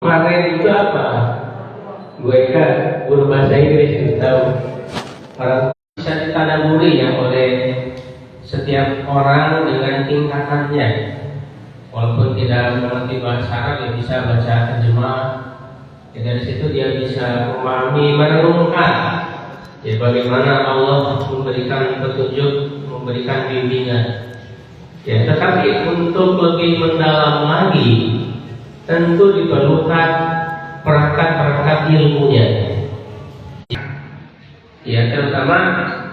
Kemarin itu apa? Gue kan guru bahasa Inggris tahu orang bisa ditadaburi ya oleh setiap orang dengan tingkatannya. Walaupun tidak mengerti bahasa Arab, dia bisa baca terjemah. Ya, dari situ dia bisa memahami, merenungkan ya bagaimana Allah memberikan petunjuk, memberikan bimbingan. Ya, tetapi untuk lebih mendalam lagi tentu diperlukan perangkat-perangkat ilmunya. Ya, terutama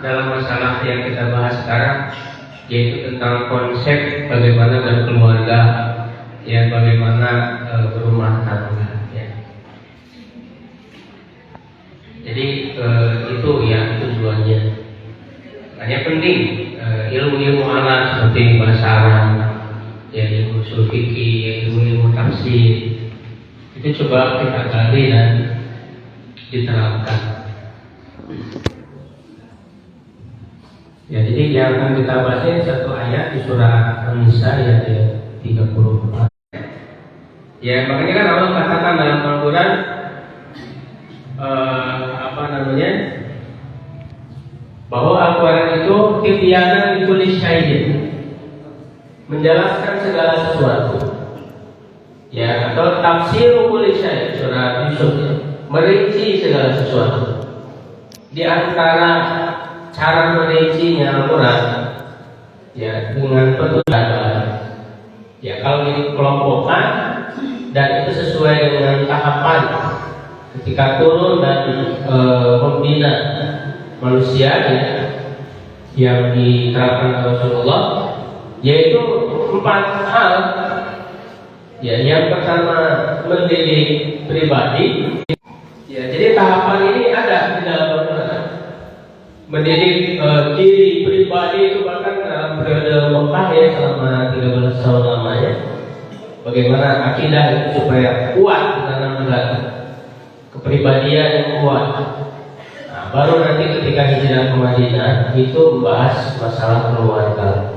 dalam masalah yang kita bahas sekarang, yaitu tentang konsep bagaimana berkeluarga, ya bagaimana berumah tangga. Ya. Jadi itu ya tujuannya. Hanya penting ilmu-ilmu alat seperti bahasa Arab, ya ilmu usul fikih, ilmu tafsir itu coba kita gali dan diterapkan. Ya, jadi yang akan kita bahas ini satu ayat di surah An-Nisa ayat 34. Ya, makanya kan Allah katakan dalam Al-Quran bahwa Al-Quran itu tibyanan likulli syai'in, menjelaskan segala sesuatu. Ya, atau tafsir kulli syai' surah Yusuf ya, merinci segala sesuatu. Di antara cara merincinya Al-Quran ya dengan petunjuk. Ya, kalau dikelompokkan dan itu sesuai dengan tahapan ketika turun dan membina manusia ya, yang diterapkan Rasulullah, yaitu 4 hal. Ya, yang pertama mendidik pribadi. Ya, jadi tahapan ini ada di dalam Al-Quran. Mendidik diri pribadi itu bahkan dalam periode Mekah ya selama 13 tahun lamanya. Bagaimana akidah itu supaya kuat ditanamkan, kepribadian yang kuat. Nah, baru nanti ketika hijrah ke Madinah itu membahas masalah keluarga.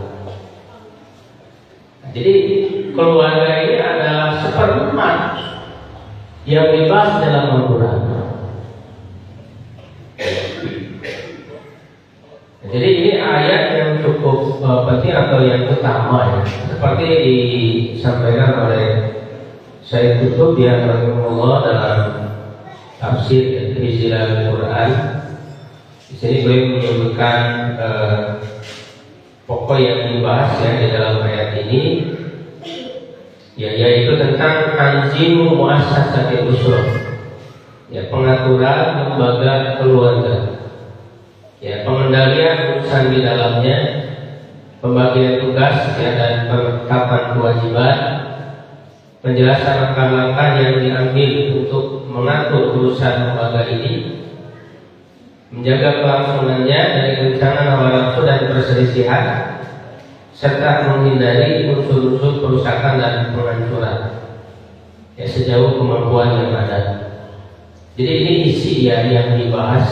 Jadi keluarga ini adalah seperempat yang dibahas dalam Al-Quran. Jadi ini ayat yang cukup penting atau yang utama ya. Seperti disampaikan oleh Syekh Qutb ya rahimahullah dalam tafsir Rizal Al-Quran. Di sini beliau menyebutkan pokok yang dibahas ya di dalam ayat ini, ya, yaitu tentang tanzimu muassasatil usrah, ya pengaturan lembaga keluarga, ya pengendalian urusan di dalamnya, pembagian tugas ya dan penetapan kewajiban, penjelasan langkah-langkah yang diambil untuk mengatur urusan lembaga ini, menjaga kelangsungannya dari goncangan hawa nafsu dan perselisihan, serta menghindari unsur-unsur perusakan dan penghancuran ya sejauh kemampuan yang ada. Jadi ini isi ya yang dibahas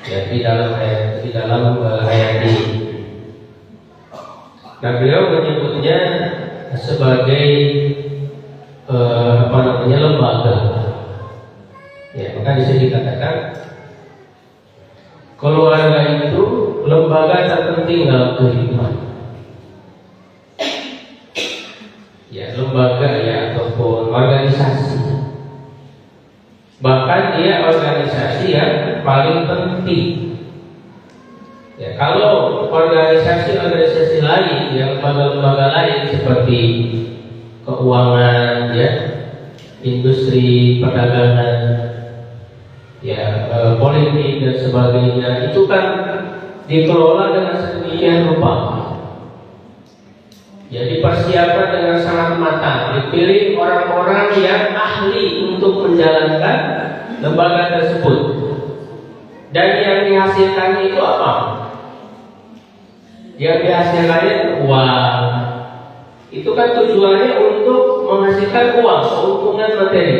ya di dalam ayat ini. Nah, beliau menyebutnya sebagai lembaga. Ya, maka di sini dikatakan keluarga itu lembaga terpenting dalam kehidupan. Ya, lembaga ya ataupun organisasi. Bahkan dia organisasi yang paling penting. Ya, kalau organisasi lain, yang lembaga-lembaga lain seperti keuangan, ya, industri, perdagangan, ya, politik dan sebagainya, itu kan dikelola dengan sedemikian rupa. Ya, dipersiapkan dengan sangat matang, dipilih orang-orang yang ahli untuk menjalankan lembaga tersebut. Dan yang dihasilkan itu apa? Yang dihasilkannya uang. Itu kan tujuannya untuk menghasilkan uang, keuntungan materi.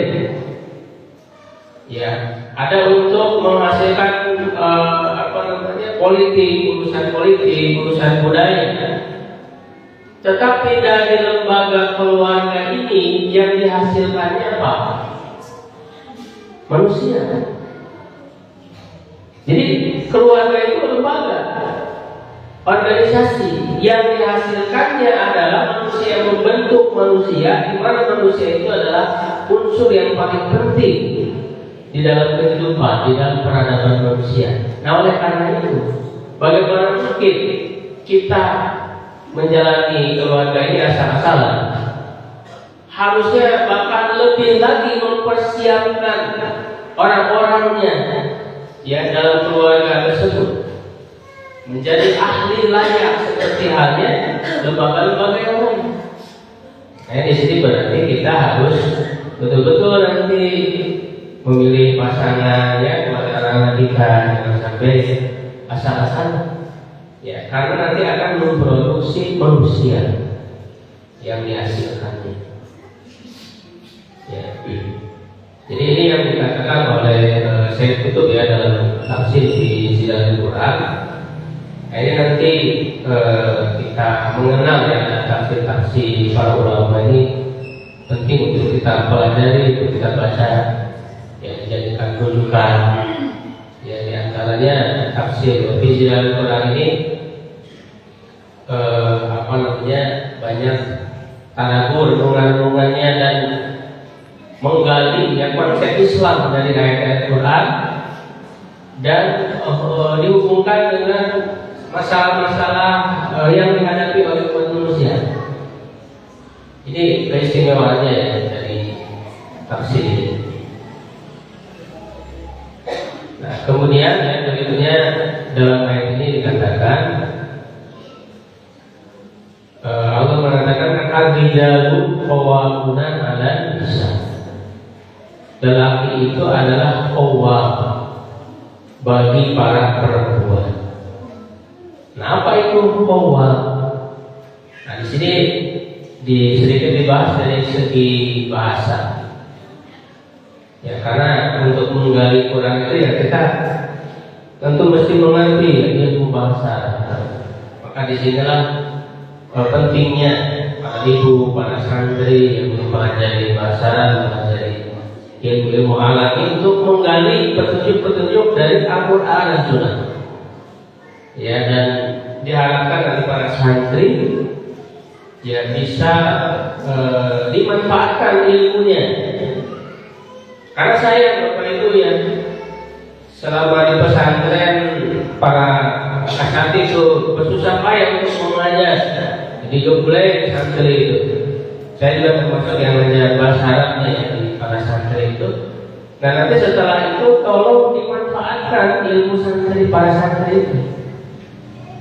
Ya, ada untuk menghasilkan politik, urusan budaya. Tetapi dari lembaga keluarga ini yang dihasilkannya apa? Manusia. Jadi keluarga itu lembaga, organisasi yang dihasilkannya adalah manusia membentuk manusia, di mana manusia itu adalah unsur yang paling penting di dalam kehidupan, di dalam peradaban manusia. Nah, oleh karena itu, bagaimana mungkin kita menjalani keluarga ini asal-asalan? Harusnya bahkan lebih lagi mempersiapkan orang-orangnya ya dalam keluarga tersebut menjadi ahli layak seperti halnya lembaga-lembaga yang lain. Nah, di sini berarti kita harus betul-betul nanti memilih pasangan ya buat anak-anak kita, jangan sampai asal-asalan. Ya, karena nanti akan memproduksi manusia yang dihasilkannya. Ya. Jadi ini yang dikatakan oleh Syekh Qutb ya dalam tafsir di Zilalul Quran. Nah, ini nanti kita mengenal ya tafsir-tafsir para ulama ini penting untuk kita pelajari, untuk kita baca, ya dijadikan rujukan. Ya, di antaranya tafsir di Zilalul Quran ini banyak tadabbur renungan-renungannya dan menggali ya konsep Islam dari ayat-ayat Quran dan dihubungkan dengan masalah-masalah yang dihadapi oleh umat manusia. Ini keistimewaannya ya dari tafsir ini. Nah, kemudian ya berikutnya dalam ayat ini dikatakan Allah mengatakan ar-rijalu qawwamuna 'alan nisa. Lelaki itu adalah qawwam bagi para perempuan. Nah, apa itu qawwam? Nah, di sini sedikit dibahas dari segi bahasa. Ya, karena untuk menggali Quran itu ya kita tentu mesti mengerti ilmu bahasa. Maka di sinilah pentingnya para ibu, para santri yang mempelajari bahasa Arab, mempelajari ilmu alam untuk menggali petunjuk-petunjuk dari Al-Quran dan Sunnah. Ya, dan diharapkan dari para santri ya bisa dimanfaatkan ilmunya. Karena saya Bapak Ibu ya selama di pesantren para asatidz itu bersusah payah untuk mengajar. Jadi jumlah santri itu. Saya juga termasuk yang mengajar bahasa Arabnya ya, di para santri itu. Nah, nanti setelah itu tolong dimanfaatkan ilmu santri para santri itu.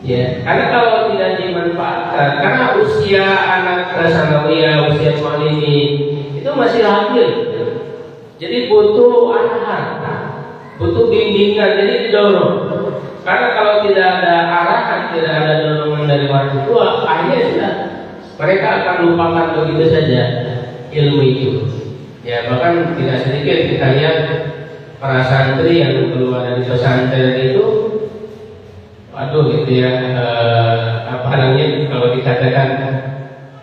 Ya, karena kalau tidak dimanfaatkan, karena usia anak sanawiyah, usia mualimi itu masih lahir. Jadi butuh arahan, butuh bimbingan, jadi didorong. Karena kalau tidak ada arahan, tidak ada dorongan dari orang tua, akhirnya sudah mereka akan lupakan begitu saja ilmu itu. Ya, bahkan tidak sedikit kita lihat para santri yang keluar dari pesantren itu, waduh gitu ya, apa namanya kalau dikatakan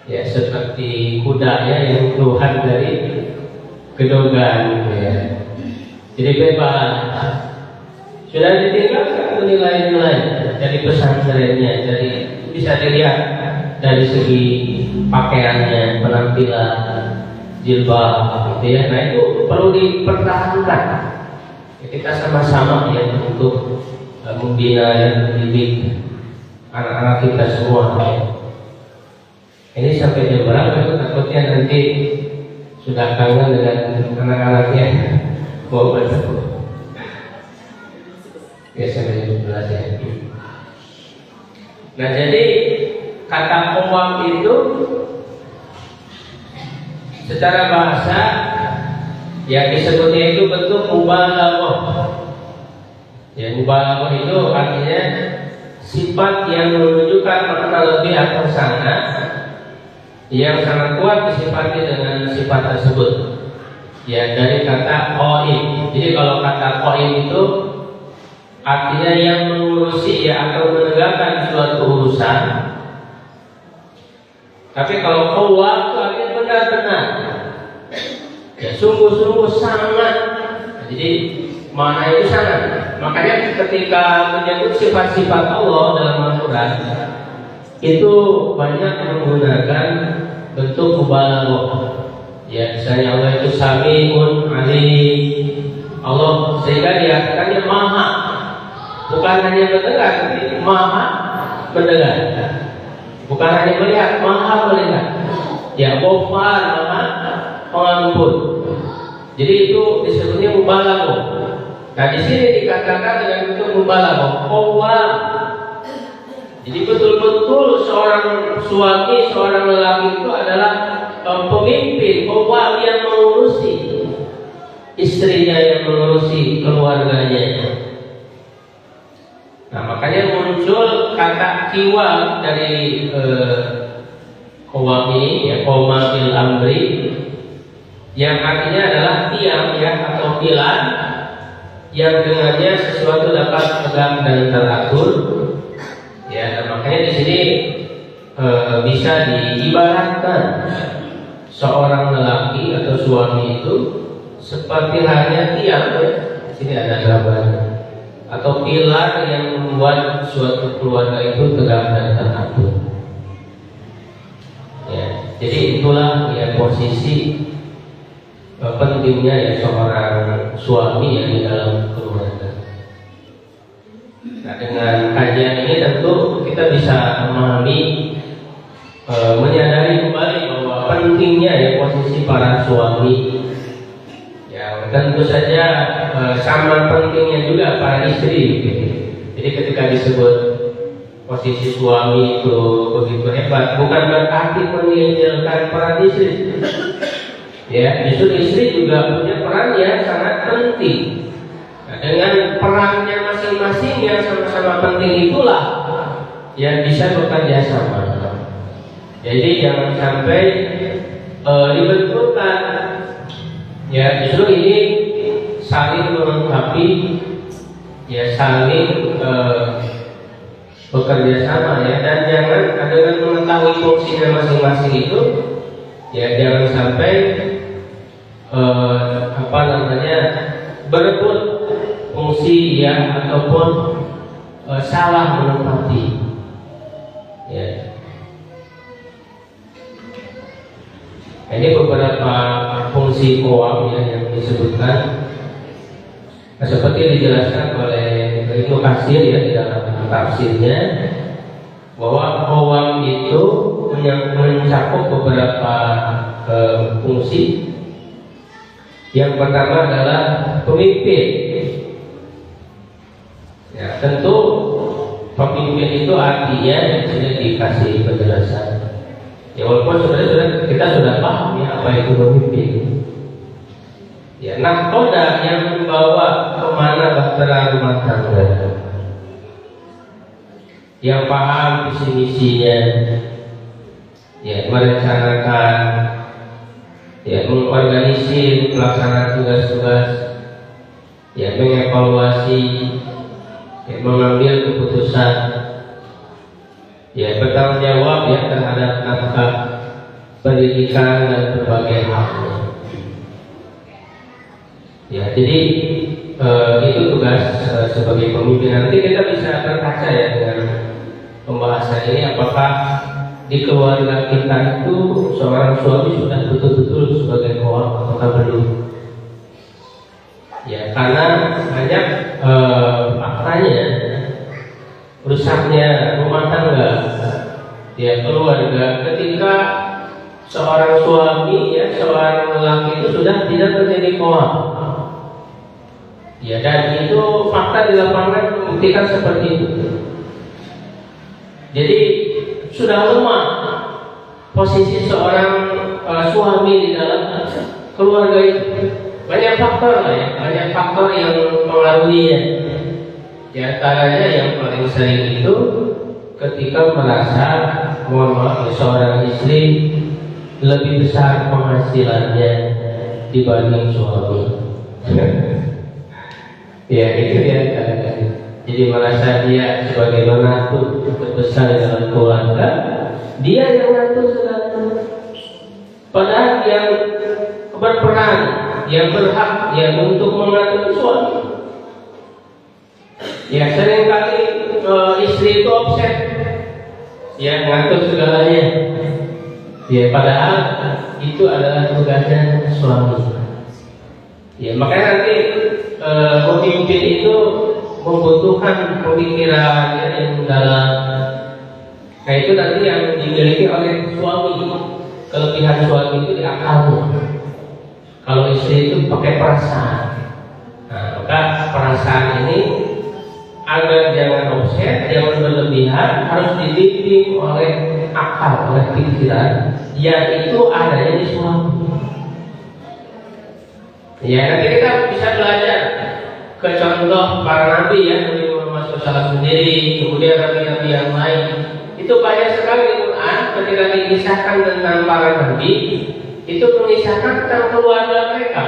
ya seperti kuda ya yang keluar dari gedogan gitu ya. Jadi bebas. Sudah ditinggalkan nilai-nilai dari pesantrennya, dari bisa dilihat dari segi pakaiannya, penampilan, jilbab, gitu ya. Nah, itu perlu dipertahankan. Ya, kita sama-sama ya untuk membina dan mendidik anak-anak kita semua. Ya. Ini sampai jam berapa itu takutnya nanti sudah kangen dengan anak-anaknya mau baca. Ya, sampai jam 11 ya. Nah, jadi kata qawwam itu secara bahasa yang disebutnya itu bentuk mubalaghah. Ya, mubalaghah itu artinya sifat yang menunjukkan makna lebih atau sangat yang sangat kuat disifati dengan sifat tersebut. Ya, dari kata qaim. Jadi kalau kata qaim itu artinya yang mengurusi ya atau menegakkan suatu urusan Tapi kalau qawwam itu artinya benar-benar, ya sungguh-sungguh sangat. Jadi makna itu sangat. Makanya ketika menyebut sifat-sifat Allah dalam Al-Quran itu banyak menggunakan bentuk mubalaghah. Ya, misalnya Allah itu Sami'un Alim. Allah sehingga dikatakannya maha, bukan hanya mendengar, tapi maha mendengar. Bukan hanya melihat, maha melihat. Ya, Ghafar, maha pengampun. Jadi itu disebutnya mubalaghah. Nah, di sini dikatakan dengan bentuk mubalaghah, qawwam. Jadi betul-betul seorang suami, seorang lelaki itu adalah pemimpin, qawwam yang mengurusi istrinya, yang mengurusi keluarganya. Nah, makanya muncul kata kiwam dari qawwam ini, ya, qawwamil amri, yang artinya adalah tiang, ya, atau pilar yang dengannya sesuatu dapat tegak dan teratur. Ya, dan makanya di sini bisa diibaratkan seorang lelaki atau suami itu seperti halnya tiang, ya. Di sini ada gambarnya, atau pilar yang membuat suatu keluarga itu tegak dan teratur. Ya, jadi itulah, ya, posisi pentingnya, ya, seorang suami yang di dalam keluarga. Nah, dengan kajian ini tentu kita bisa memahami, menyadari kembali bahwa pentingnya, ya, posisi para suami. Ya, tentu saja sama pentingnya juga para istri. Jadi ketika disebut posisi suami itu begitu hebat, bukan berarti meninggalkan peran istri. Ya, justru istri juga punya peran yang sangat penting. Nah, dengan perannya masing-masing yang sama-sama penting itulah yang bisa bekerja sama. Jadi jangan sampai dibenturkan. Ya, justru ini saling melengkapi, ya, saling bekerja sama, ya, dan jangan dengan mengetahui fungsinya masing-masing itu, ya, jangan sampai berebut fungsi, ya, ataupun salah menempati. Ya. Ini beberapa fungsi qawwam, ya, yang disebutkan. Nah, seperti dijelaskan oleh Ibnu Katsir, ya, di dalam tafsirnya, bahwa qawwam itu mencakup beberapa fungsi. Yang pertama adalah pemimpin. Ya, tentu pemimpin itu artinya sudah dikasih penjelasan. Ya, walaupun sebenarnya kita sudah paham, ya, apa itu pemimpin. Ya, nahkoda yang membawa kemana bahtera rumah tangga, yang paham visi misinya, ya, merencanakan, ya, mengorganisir pelaksanaan tugas-tugas, ya, mengevaluasi, ya, mengambil keputusan, ya, bertanggung jawab, ya, terhadap nafkah pendidikan dan berbagai hal. Ya, jadi itu tugas sebagai pemimpin. Nanti kita bisa berkaca, ya, dengan pembahasan ini, apakah di keluarga kita itu seorang suami sudah betul-betul sebagai qawwam atau belum? Ya, karena banyak faktanya rusaknya rumah tangga, ya, keluarga ketika seorang suami, ya, seorang lelaki itu sudah tidak menjadi qawwam. Ya, dan itu fakta di lapangan membuktikan seperti itu. Jadi sudah lemah posisi seorang suami di dalam keluarga itu. Banyak faktor lah, ya, banyak faktor yang mempengaruhinya. Di antaranya yang paling sering itu ketika merasa, mohon maaf, seorang istri lebih besar penghasilannya dibanding suami. Ya, itu dia. Jadi merasa dia sebagai menantu terbesar dalam keluarga, dia yang ngatur segala. Padahal yang berperan, yang berhak, yang untuk mengatur suami. Ya seringkali istri itu offset, ya ngatur segalanya. Ya padahal itu adalah tugasnya suami. Ya makanya nanti pemimpin itu membutuhkan pemikiran yang dalam. Nah itu nanti yang dimiliki oleh suami. Kelebihan suami itu di akalnya. Kalau istri itu pakai perasaan. Nah, maka perasaan ini agar jangan offset, jangan berlebihan, harus dibimbing oleh akal, oleh pikiran, yang itu adanya di suami. Ya nanti kita bisa belajar ke contoh para nabi ya, Nabi Muhammad SAW sendiri, kemudian nabi-nabi yang lain. Itu banyak sekali di Quran ketika dikisahkan tentang para nabi, itu mengisahkan tentang keluarga mereka.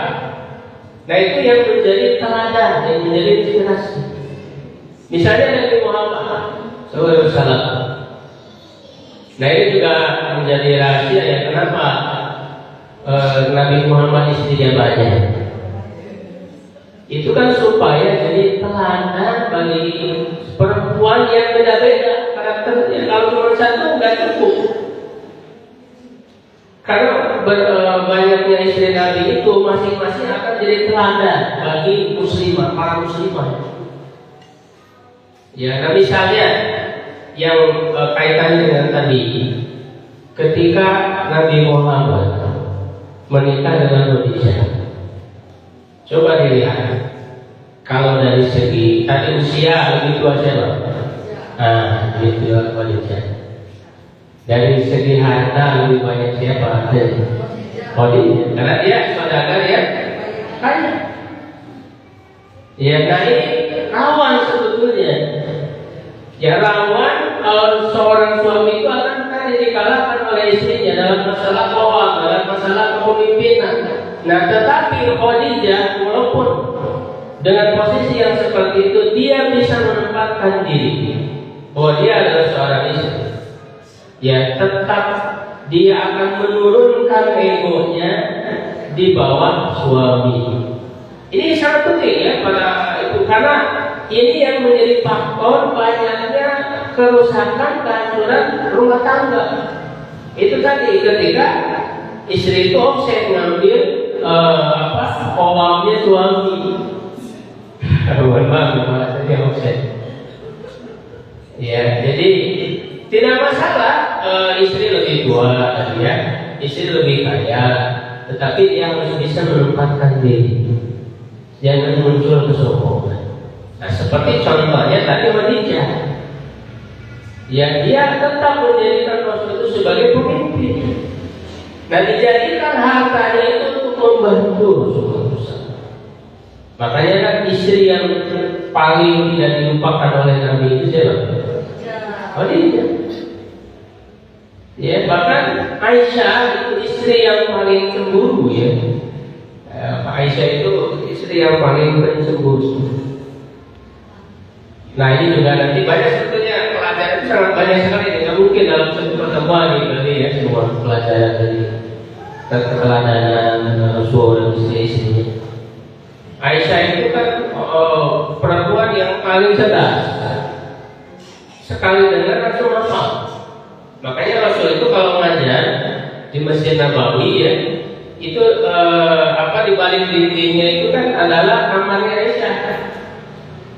Nah itu yang menjadi teladan, yang menjadi inspirasi. Misalnya Nabi Muhammad SAW. Nah ini juga menjadi rahasia ya kenapa Nabi Muhammad istrinya banyak. Itu kan supaya jadi teladan bagi perempuan yang beda-beda karakternya. Kalau cuma satu nggak cukup. Karena banyaknya istri Nabi itu masing-masing akan jadi teladan bagi muslimah, para muslimah. Ya, nah misalnya yang kaitannya dengan tadi, ketika Nabi Muhammad menikah dengan Khadijah, coba dilihat. Kalau dari segi tadi usia lebih tua siapa? Nah, lebih tua Khadijah. Dari segi harta lebih banyak siapa? Khadijah. Karena dia saudagar ya kaya. Ya, nah ini rawan sebetulnya. Ya rawan kalau seorang suami itu akan dikalahkan oleh istrinya dalam masalah keuangan, dalam masalah kepemimpinan. Nah, tetapi Khadijah walaupun dengan posisi yang seperti itu, dia bisa menempatkan diri bahwa dia adalah seorang istri. Ya, tetap dia akan menurunkan egonya di bawah suami. Ini sangat penting ya pada itu, karena ini yang menjadi faktor banyaknya kerusakan, kehancuran rumah tangga. Itu tadi ketika istri itu offset ngambil keuangannya suami. Mohon maaf, bahasanya offset. Ya, jadi tidak masalah istri lebih tua, ya, istri lebih kaya, tetapi dia harus bisa menempatkan diri. Jangan muncul kesombongan. Nah, seperti contohnya tadi Khadijah. Ya, dia tetap menjadikan Rasul itu sebagai pemimpin. Nah, dijadikan hartanya itu untuk membantu Rasulullah. Makanya kan istri yang paling tidak dilupakan oleh Nabi itu siapa? Khadijah. Ya, bahkan Aisyah itu istri yang paling cemburu ya. Aisyah itu istri yang paling cemburu. Nah ini juga nanti banyak sebetulnya pelajaran itu sangat banyak sekali. Tidak mungkin dalam satu pertemuan ini ya semua pelajaran dari keteladanan Rasul dan istri-istrinya. Aisyah itu kan perempuan yang paling cerdas. Sekali dengar langsung hafal. Makanya Rasul itu kalau ngajar di Masjid Nabawi ya, itu di balik dindingnya itu kan adalah kamarnya Aisyah.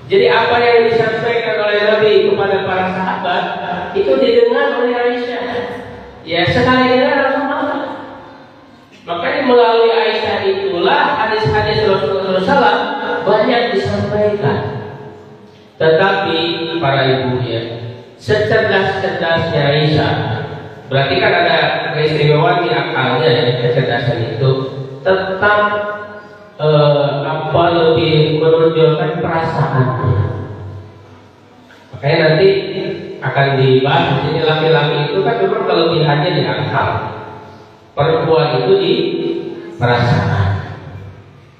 Jadi apa yang disampaikan oleh Nabi kepada para sahabat itu didengar oleh Aisyah. Ya sekali dengar langsung hafal. Makanya melalui Aisyah itulah hadis-hadis Rasulullah SAW banyak disampaikan. Tetapi para ibu ya, secerdas-cerdasnya Aisyah, berarti kan ada keistimewaan di akalnya ya, kecerdasan itu tetap lebih menunjukkan perasaannya. Makanya nanti akan dibahas di sini laki-laki itu kan memang kelebihannya di akal, perempuan itu di perasaan.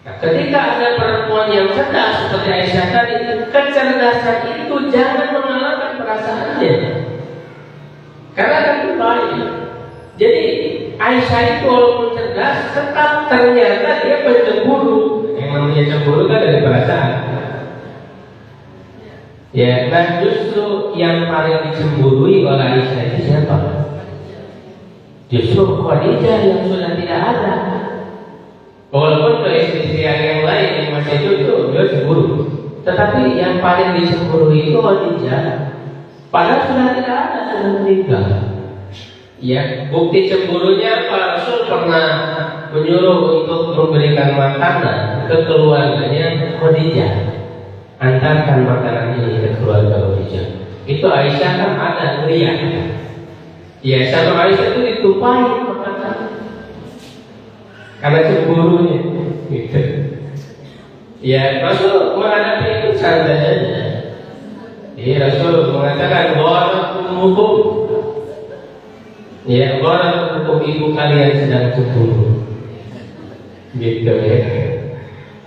Nah, ketika ada perempuan yang cerdas seperti Aisyah tadi, kecerdasan itu jangan mengalahkan perasaannya. Karena kan berbahaya. Jadi Aisyah itu walaupun cerdas, tetap ternyata dia pencemburu. Yang namanya cemburu kan dari perasaan. Ya, nah justru yang paling dicemburui oleh Aisyah itu siapa? Justru Khadijah yang sudah tidak ada. Walaupun ke istri yang lain yang masih hidup dia cemburu, tetapi yang paling dicemburui itu Khadijah. Padahal sudah tidak ada, sudah meninggal. Ya, bukti cemburunya Pak Rasul pernah menyuruh untuk memberikan makanan ke keluarganya Khadijah. Antarkan makanan ini ke keluarga Khadijah. Itu Aisyah kan ada ngeriak. Ya, sama Aisyah itu ditumpahin makanan karena cemburunya. Gitu. Ya, Rasul menghadapi itu santai saja. Rasul mengatakan hukum. Ya, hukum ibu kalian sedang cemburu. Gitu ya.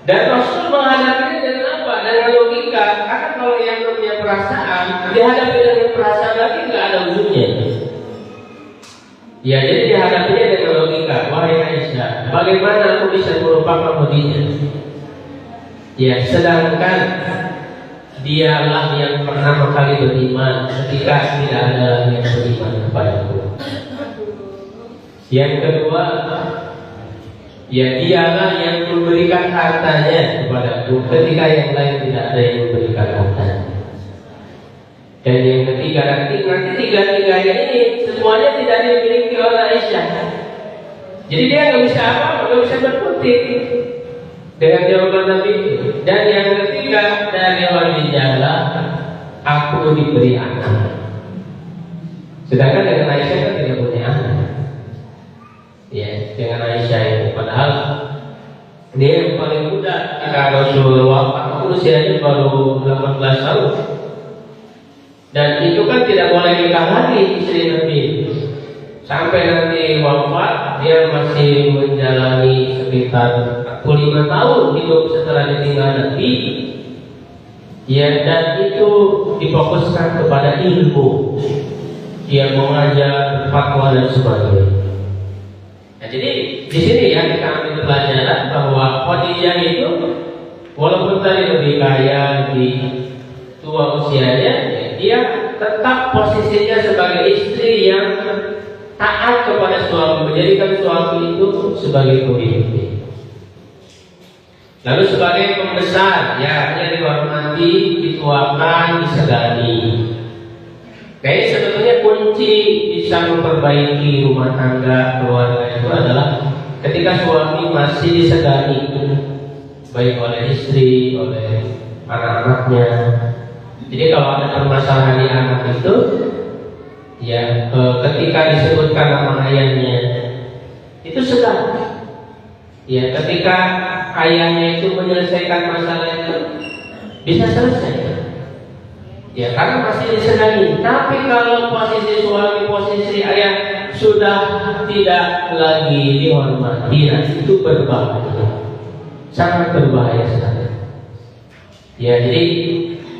Dan Rasul menghadapinya dengan apa? Dengan logika. Karena kalau yang namanya perasaan dihadapi dengan perasaan lagi nggak ada ujungnya. Ya, jadi dihadapinya dengan logika. Wahai Aisyah, bagaimana aku bisa melupakan Khadijah? Ya, sedangkan dialah yang pertama kali beriman ketika tidak ada lagi yang beriman kepadaku. Yang kedua, ya dialah yang memberikan hartanya kepadaku ketika yang lain tidak ada yang memberikan hartanya. Dan yang ketiga, nanti tiga-tiganya ini semuanya tidak dimiliki oleh Aisyah. Jadi dia nggak bisa apa-apa, nggak bisa berkutik dengan jawaban Nabi. Dan yang ketiga, dari Khadijah aku diberi anak. Sedangkan dengan Aisyah kan tidak punya anak. Ya, dengan Aisyah ini padahal dia yang paling muda ketika Rasul wafat, usianya baru 18 tahun. Dan itu kan tidak boleh nikah lagi istri Nabi. Sampai nanti wafat dia masih menjalani sekitar 45 tahun hidup setelah ditinggal Nabi. Ya, dan itu difokuskan kepada ilmu. Dia mengajar, fatwa dan sebagainya. Nah, jadi di sini ya kita ambil pelajaran bahwa Khadijah itu walaupun tadi lebih kaya, lebih tua usianya, ya, dia tetap posisinya sebagai istri yang taat kepada suami, menjadikan suami itu sebagai pemimpin. Lalu sebagai pembesar, ya dia dihormati, dituakan, disegani. Jadi sebetulnya kunci bisa memperbaiki rumah tangga keluarga itu adalah ketika suami masih disegani, baik oleh istri, oleh anak-anaknya. Jadi kalau ada permasalahan di anak itu, ya ketika disebutkan nama ayahnya, itu segan. Ya, ketika ayahnya itu menyelesaikan masalah itu bisa selesai. Ya, karena masih disegani. Tapi kalau posisi suami, posisi ayah sudah tidak lagi dihormati, nah itu berbahaya, sangat berbahaya sekali. Ya, jadi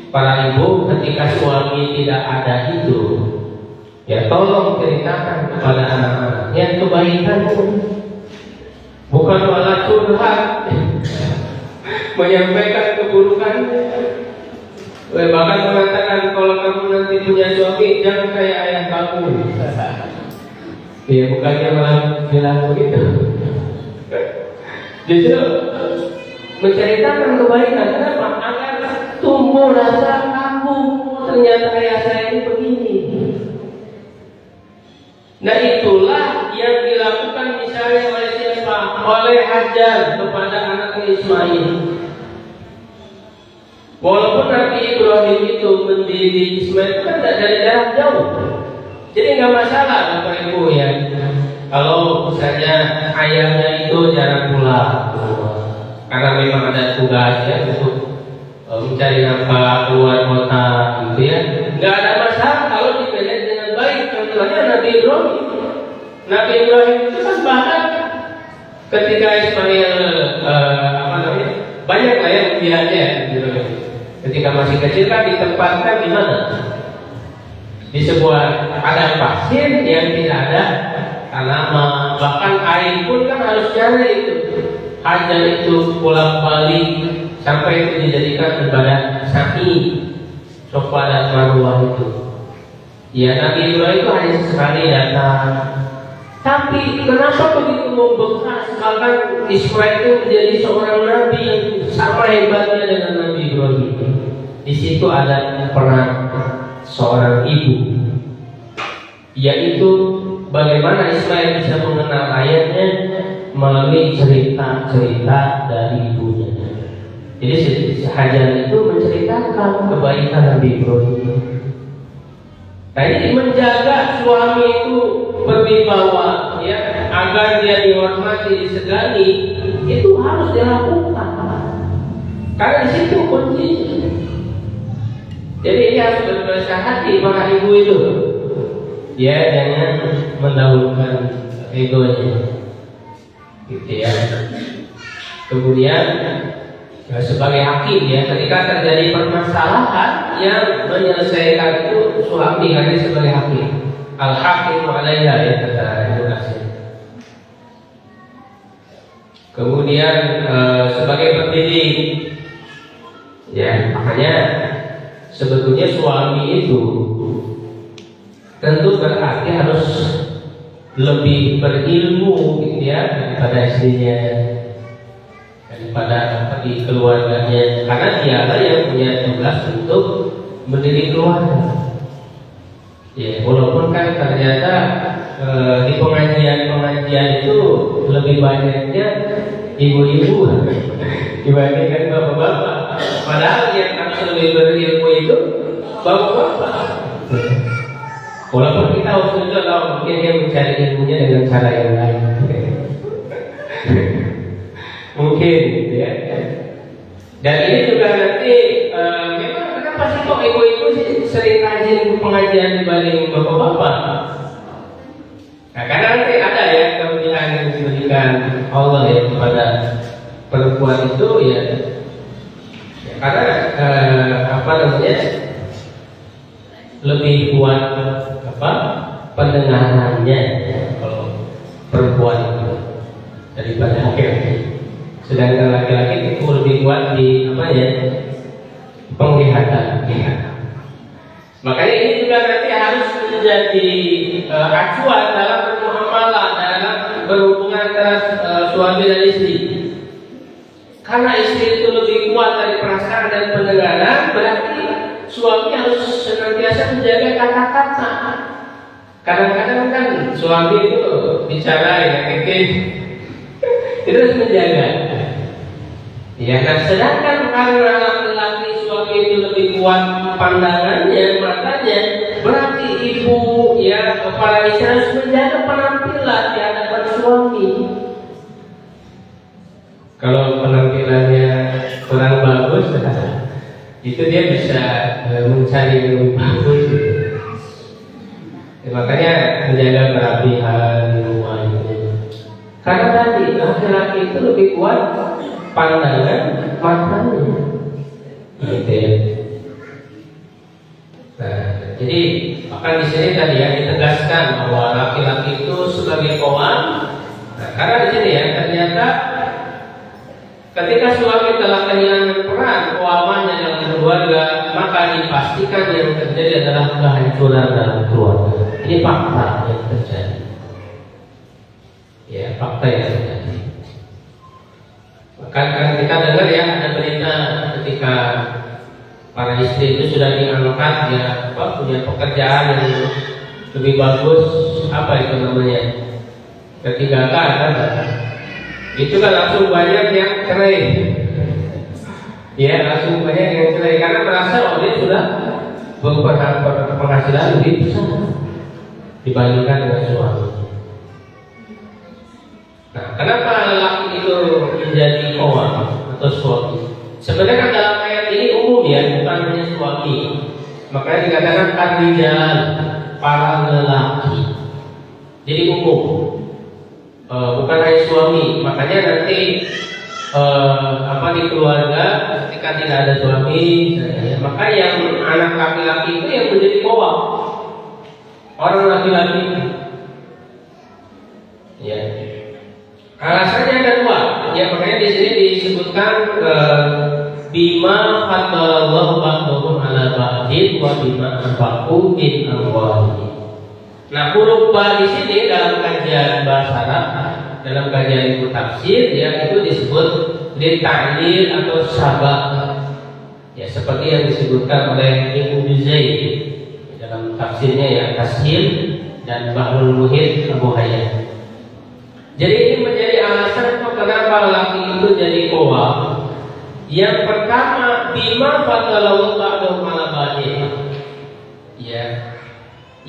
para ibu ketika suami tidak ada itu, ya tolong ceritakan kepada anak-anak yang kebaikan, bukan malah curhat menyampaikan keburukannya. Bahkan mengatakan kalau kamu nanti punya suami jangan kayak ayah kamu. Ya, bukannya malah bilang begitu. Justru menceritakan kebaikan. Kenapa? Agar tumbuh rasa kamu ternyata ayah saya ini begini. Nah itulah yang dilakukan misalnya oleh siapa? Oleh Hajar kepada anaknya Ismail. Walaupun Nabi Ibrahim itu mendidik Ismail kan dari jarak jauh, jadi nggak masalah Bapak Ibu ya. Kalau misalnya ayahnya itu jarang pulang karena memang ada tugas ya untuk mencari nafkah keluar kota gitu ya, nggak ada masalah kalau dipelajari dengan baik. Contohnya Nabi Ibrahim. Nabi Ibrahim itu kan bahkan ketika Ismail banyak lah ya ujiannya gitu. Ketika masih kecil kan ditempatkan di mana? Di sebuah padang pasir yang tidak ada tanaman, bahkan air pun kan harus cari itu. Hajar itu bolak balik sampai itu dijadikan ibadah sa'i, Safa dan Marwah itu. Ya, Nabi Ibrahim itu hanya sekali datang. Tapi kenapa begitu membekas? Bahkan Ismail itu menjadi seorang nabi yang sama hebatnya dengan Nabi Ibrahim. Di situ ada peran seorang ibu, yaitu bagaimana Ismail bisa mengenal ayahnya melalui cerita-cerita dari ibunya. Jadi Hajar itu menceritakan kebaikan Nabi Ibrahim. Nah, ini menjaga suami itu berwibawa, ya, agar dia dihormati, disegani, itu harus dilakukan. Karena di situ kuncinya. Jadi ini harus berbesar hati para ibu itu. Ya, jangan mendahulukan egonya. Gitu ya. Kemudian sebagai hakim ya, ketika terjadi permasalahan yang menyelesaikan itu suami hanya sebagai hakim. Al-hakim alaiha ya kata Indonesia. Kemudian sebagai pendidik ya, makanya sebetulnya suami itu tentu berarti harus lebih berilmu gitu ya daripada istrinya, daripada di keluarganya, karena dialah yang punya tugas untuk mendidik keluarga. Ya, walaupun kan ternyata di pengajian itu lebih banyaknya ibu-ibu dibandingkan bapak-bapak. Padahal yang harus lebih berilmu itu bapak-bapak. Walaupun kita waktu itu mungkin dia mencari ilmunya dengan cara yang lain. Mungkin gitu ya. Dan ini juga nanti memang kenapa sih kok ibu-ibu sering rajin pengajian dibanding bapak-bapak? Nah, karena nanti ada ya kelebihan yang diberikan Allah ya kepada perempuan itu ya, karena apa namanya, lebih kuat pendengarannya kalau perempuan itu daripada laki-laki. Sedangkan laki-laki itu lebih kuat di penglihatan. Makanya ini juga nanti harus menjadi acuan dalam bermuamalah, dalam berhubungan antara suami dan istri. Karena istri itu lebih kuat dari perasaan dan pendengaran, berarti suami harus senantiasa menjaga kata-kata. Kadang-kadang kan suami itu bicara ya itu harus menjaga. Ya, nah sedangkan karena laki-laki suami itu lebih kuat pandangannya, matanya, berarti ibu ya kepala istri harus menjaga penampilan di hadapan suami. Kalau penampilannya kurang bagus, itu dia bisa mencari yang lebih bagus. Ya, makanya menjaga kerapihan di rumah itu. Karena tadi laki-laki itu lebih kuat pandangan matanya, gitu ya. Nah, jadi akan di sini tadi ya ditegaskan bahwa laki-laki itu sebagai qawwam. Nah, karena di sini ya ternyata ketika suami telah kehilangan peran qawwamannya dalam keluarga, maka dipastikan yang terjadi adalah kehancuran dalam keluarga. Ini fakta yang terjadi. Ya, fakta yang terjadi. Kan kita dengar ya ada berita ketika para istri itu sudah diangkat ya punya pekerjaan yang lebih bagus, apa itu namanya, ketiga kan itu kan langsung banyak yang cerai. Ya, langsung banyak yang cerai karena merasa dia sudah berpenghasilan lebih besar dibandingkan dengan suami. Nah, kenapa lelaki itu menjadi qawwam atau suami? Sebenarnya kan dalam ayat ini umum ya, bukan hanya suami. Makanya dikatakan ar-rijal, para lelaki. Jadi umum, bukan hanya suami. Makanya nanti di keluarga ketika tidak ada suami, maka yang anak laki-laki itu yang menjadi qawwam. orang laki-laki. Ya. Alasannya ada dua. Ya, makanya di sini disebutkan bima faddalallahu ba'dahum 'ala ba'din wa bima anfaqu min amwalihim. Nah, huruf ba di sini dalam kajian bahasa Arab, dalam kajian ilmu tafsir, ya itu disebut litanil atau sabab. Ya, seperti yang disebutkan oleh Ibnu Zaid dalam tafsirnya ya Tashil dan Bahrul Muhit Abu Hayyan. Jadi ini menjadi alasan kenapa laki itu jadi kowa. Yang pertama, bima faddalallahu ba'dahum 'ala ba'din. Ya.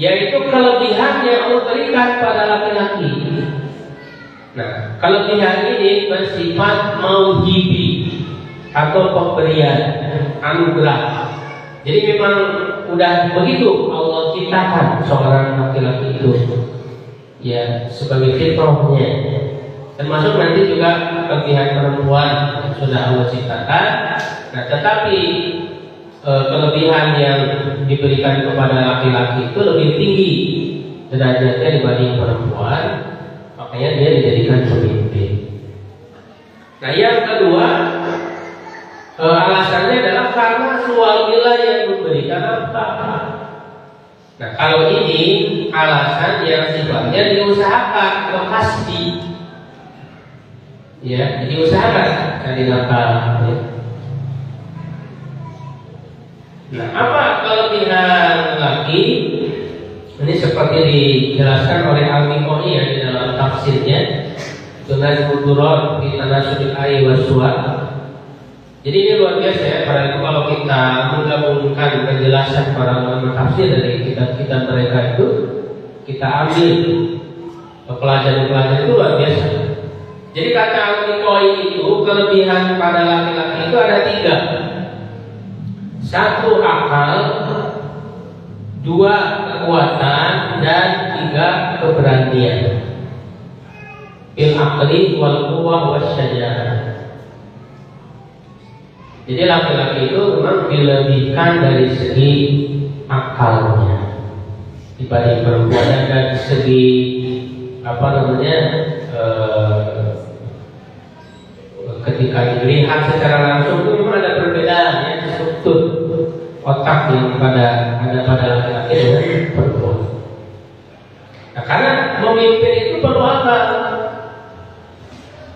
Yaitu kelebihan yang Allah berikan pada laki-laki. Nah, kelebihan ini bersifat mauhibi atau pemberian, anugerah. Jadi memang udah begitu Allah ciptakan seorang laki-laki itu. Ya, sebagai fitrahnya. Termasuk nanti juga kelebihan perempuan yang sudah Allah ciptakan. Nah, tetapi kelebihan yang diberikan kepada laki-laki itu lebih tinggi derajatnya dibanding perempuan. Makanya dia dijadikan pemimpin. Nah, yang kedua, alasannya adalah karena suamilah yang memberikan nafkah. Nah, kalau ini alasan yang sifatnya diusahakan atau kasbi. Ya, diusahakan cari nafkah. Ya. Nah, apa kelebihan laki? Ini seperti dijelaskan oleh Al-Miqoni ya, di dalam tafsirnya Tunazul Duror fi Tanasubil Ayyi Wassuwar. Jadi ini luar biasa ya, para itu kalau kita menggabungkan penjelasan para ulama tafsir dari kitab-kitab mereka itu, kita ambil pelajaran-pelajaran itu luar biasa. Jadi kata Al-Miqoni itu kelebihan pada laki-laki itu ada 3. 1 akal, 2 kekuatan, dan 3 keberanian. Bil aqli wal quwwah wasyaja'ah. Jadi laki-laki itu memang dilebihkan dari segi akalnya dibanding perempuan, dan segi ketika dilihat secara langsung itu memang ada perbedaan ya, struktur otak yang ada pada laki-laki dengan perempuan. Nah, karena memimpin itu perlu apa?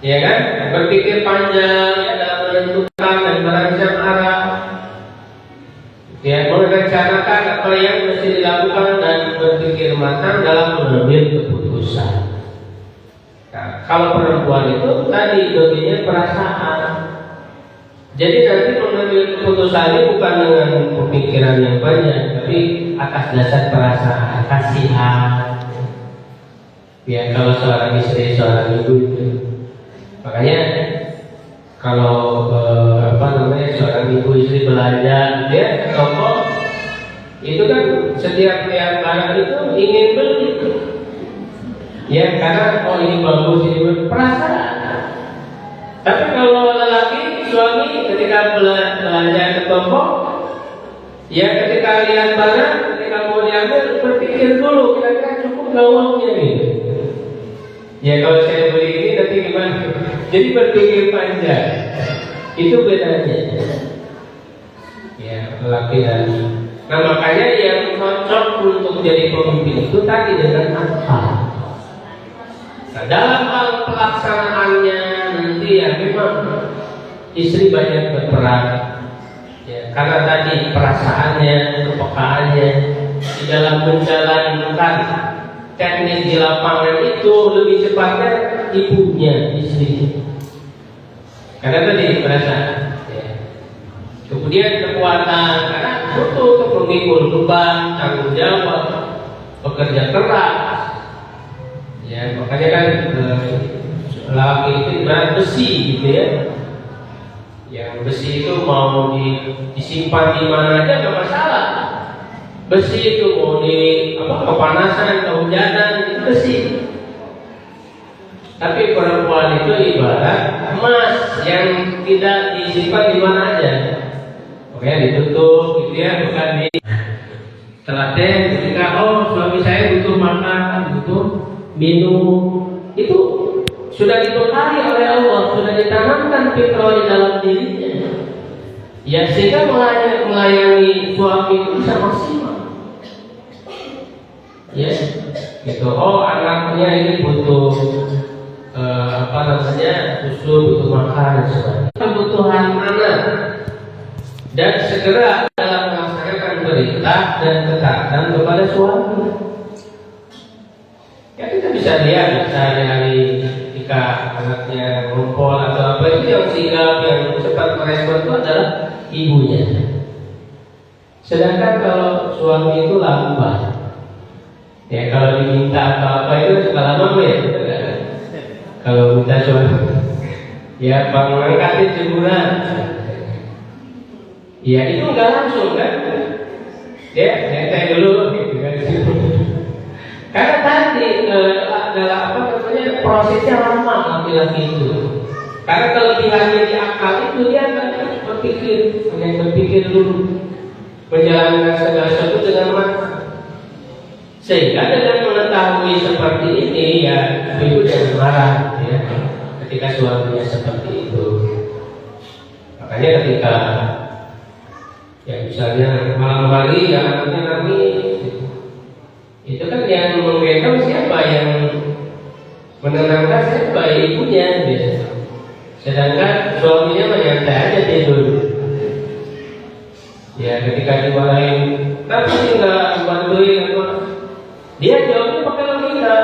Ya kan, berpikir panjang ya, dalam menentukan dan merancang arah, ya, merencanakan apa yang mesti dilakukan dan berpikir matang dalam mengambil keputusan. Nah, kalau perempuan itu tadi dominan perasaan. Jadi nanti mengambil keputusan ini bukan dengan pemikiran yang banyak, tapi atas dasar perasaan, kasihan. Ya, kalau seorang istri, seorang ibu itu. Makanya kalau seorang ibu istri belanja dia ke toko, itu kan setiap lihat barang itu ingin beli. Ya, karena ini bagus, ini perasaan. Tapi kalau lelaki, suami ketika belanja ke toko, ya ketika lihat barang, ketika mau diambil berpikir dulu kira-kira cukup nggak uangnya gitu. Ya, kalau saya beli ini nanti gimana? Jadi berpikir panjang. Itu bedanya. Ya, lelaki dan nah, makanya yang cocok untuk jadi pemimpin itu tadi dengan akal. Nah, dalam hal pelaksanaannya nanti ya memang istri banyak berperan. Ya, karena tadi perasaannya, kepekaannya di dalam menjalankan teknis di lapangan itu lebih cepatnya ibunya, istri. Karena tadi perasaan. Ya. Kemudian kekuatan, karena butuh memikul beban, tanggung jawab, bekerja keras. Ya, makanya kan laki itu ibarat besi gitu ya. Yang besi itu mau disimpan di mana aja nggak masalah. Besi itu mau kepanasan, kehujanan, itu besi. Tapi perempuan itu ibarat emas yang tidak disimpan di mana aja. Makanya ditutup gitu ya, bukan di. telaten ketika suami saya butuh makan, butuh minum, itu sudah dibekali oleh Allah, sudah ditanamkan fitrah di dalam dirinya. Ya sehingga melayani suami itu bisa maksimal. Ya, gitu. Anaknya ini butuh susu, butuh makan dan sebagainya. Kebutuhan anak dan segera dalam melaksanakan perintah dan ketaatan kepada suami. Ya kita bisa lihat sehari-hari ketika anaknya ngumpul atau apa itu yang sigap, yang cepat merespon itu adalah ibunya. Sedangkan kalau suami itu lambat, ya kalau diminta apa itu suka lama ya. Kalau minta suami, ya bang angkatin jemuran, ya itu nggak langsung kan? Ya saya dulu, gitu kan. Karena tadi adalah prosesnya lama laki-laki itu. Karena kelebihannya di akal itu dia akan berpikir dulu, menjalankan segala sesuatu dengan matang. Sehingga dengan mengetahui seperti ini ya ibu jangan marah ya ketika suaminya seperti itu. Makanya ketika ya misalnya malam hari ya anaknya nangis, itu kan yang menggendong siapa, yang menenangkan siapa, ibunya biasa. Sedangkan suaminya menyantai aja tidur. Ya ketika dimarahin, tapi nggak bantuin apa, dia jawabnya pakai logika.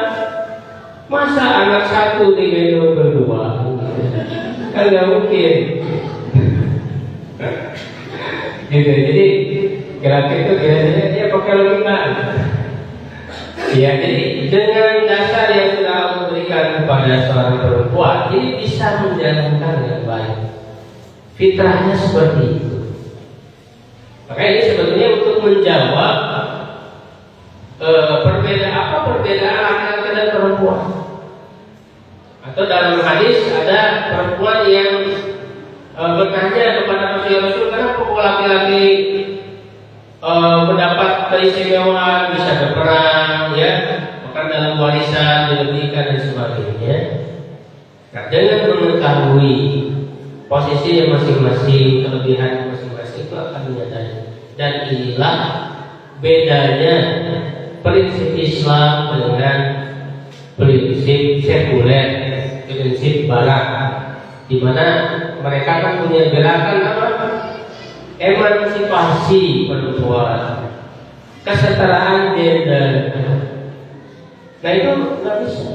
Masa anak satu digendong berdua? Kan nggak mungkin. Gitu. Jadi kira-kira itu biasanya dia pakai logika. Ya, jadi dengan dasar yang sudah Allah berikan kepada seorang perempuan, ini bisa menjalankan dengan baik. Fitrahnya seperti itu. Maka ini sebetulnya untuk menjawab perbedaan laki-laki dan perempuan. Atau dalam hadis ada perempuan yang bertanya kepada Rasul, kenapa laki-laki mendapat keistimewaan, bisa berperang, ya, bahkan dalam warisan dilebihkan dan sebagainya. Nah, dengan mengetahui posisi masing-masing, kelebihan masing-masing itu akan menyadari. Dan inilah bedanya prinsip Islam dengan prinsip sekuler, prinsip Barat, di mana mereka kan punya gerakan apa? Emansipasi perempuan, kesetaraan gender. Nah itu nggak bisa,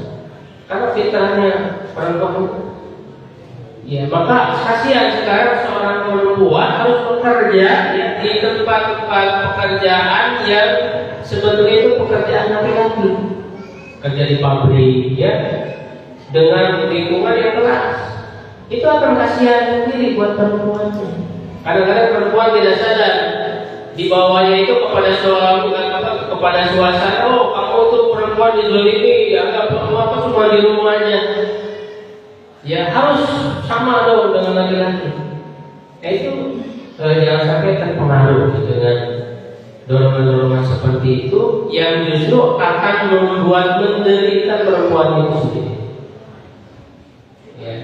karena fitrahnya perempuan. Ya maka kasihan sekarang seorang perempuan harus bekerja ya, di tempat-tempat pekerjaan yang sebetulnya itu pekerjaan laki-laki, kerja di pabrik ya, dengan lingkungan yang keras. Itu akan kasihan sendiri buat perempuannya. Kadang-kadang perempuan tidak sadar di bawahnya itu kepada seorang kepada suasana, kamu tuh perempuan dizalimi, dianggap apa cuma di rumahnya. Ya harus sama dong dengan laki-laki. Itu jangan sampai terpengaruh dengan dorongan-dorongan seperti itu yang justru akan membuat menderita perempuan itu sendiri. Ya.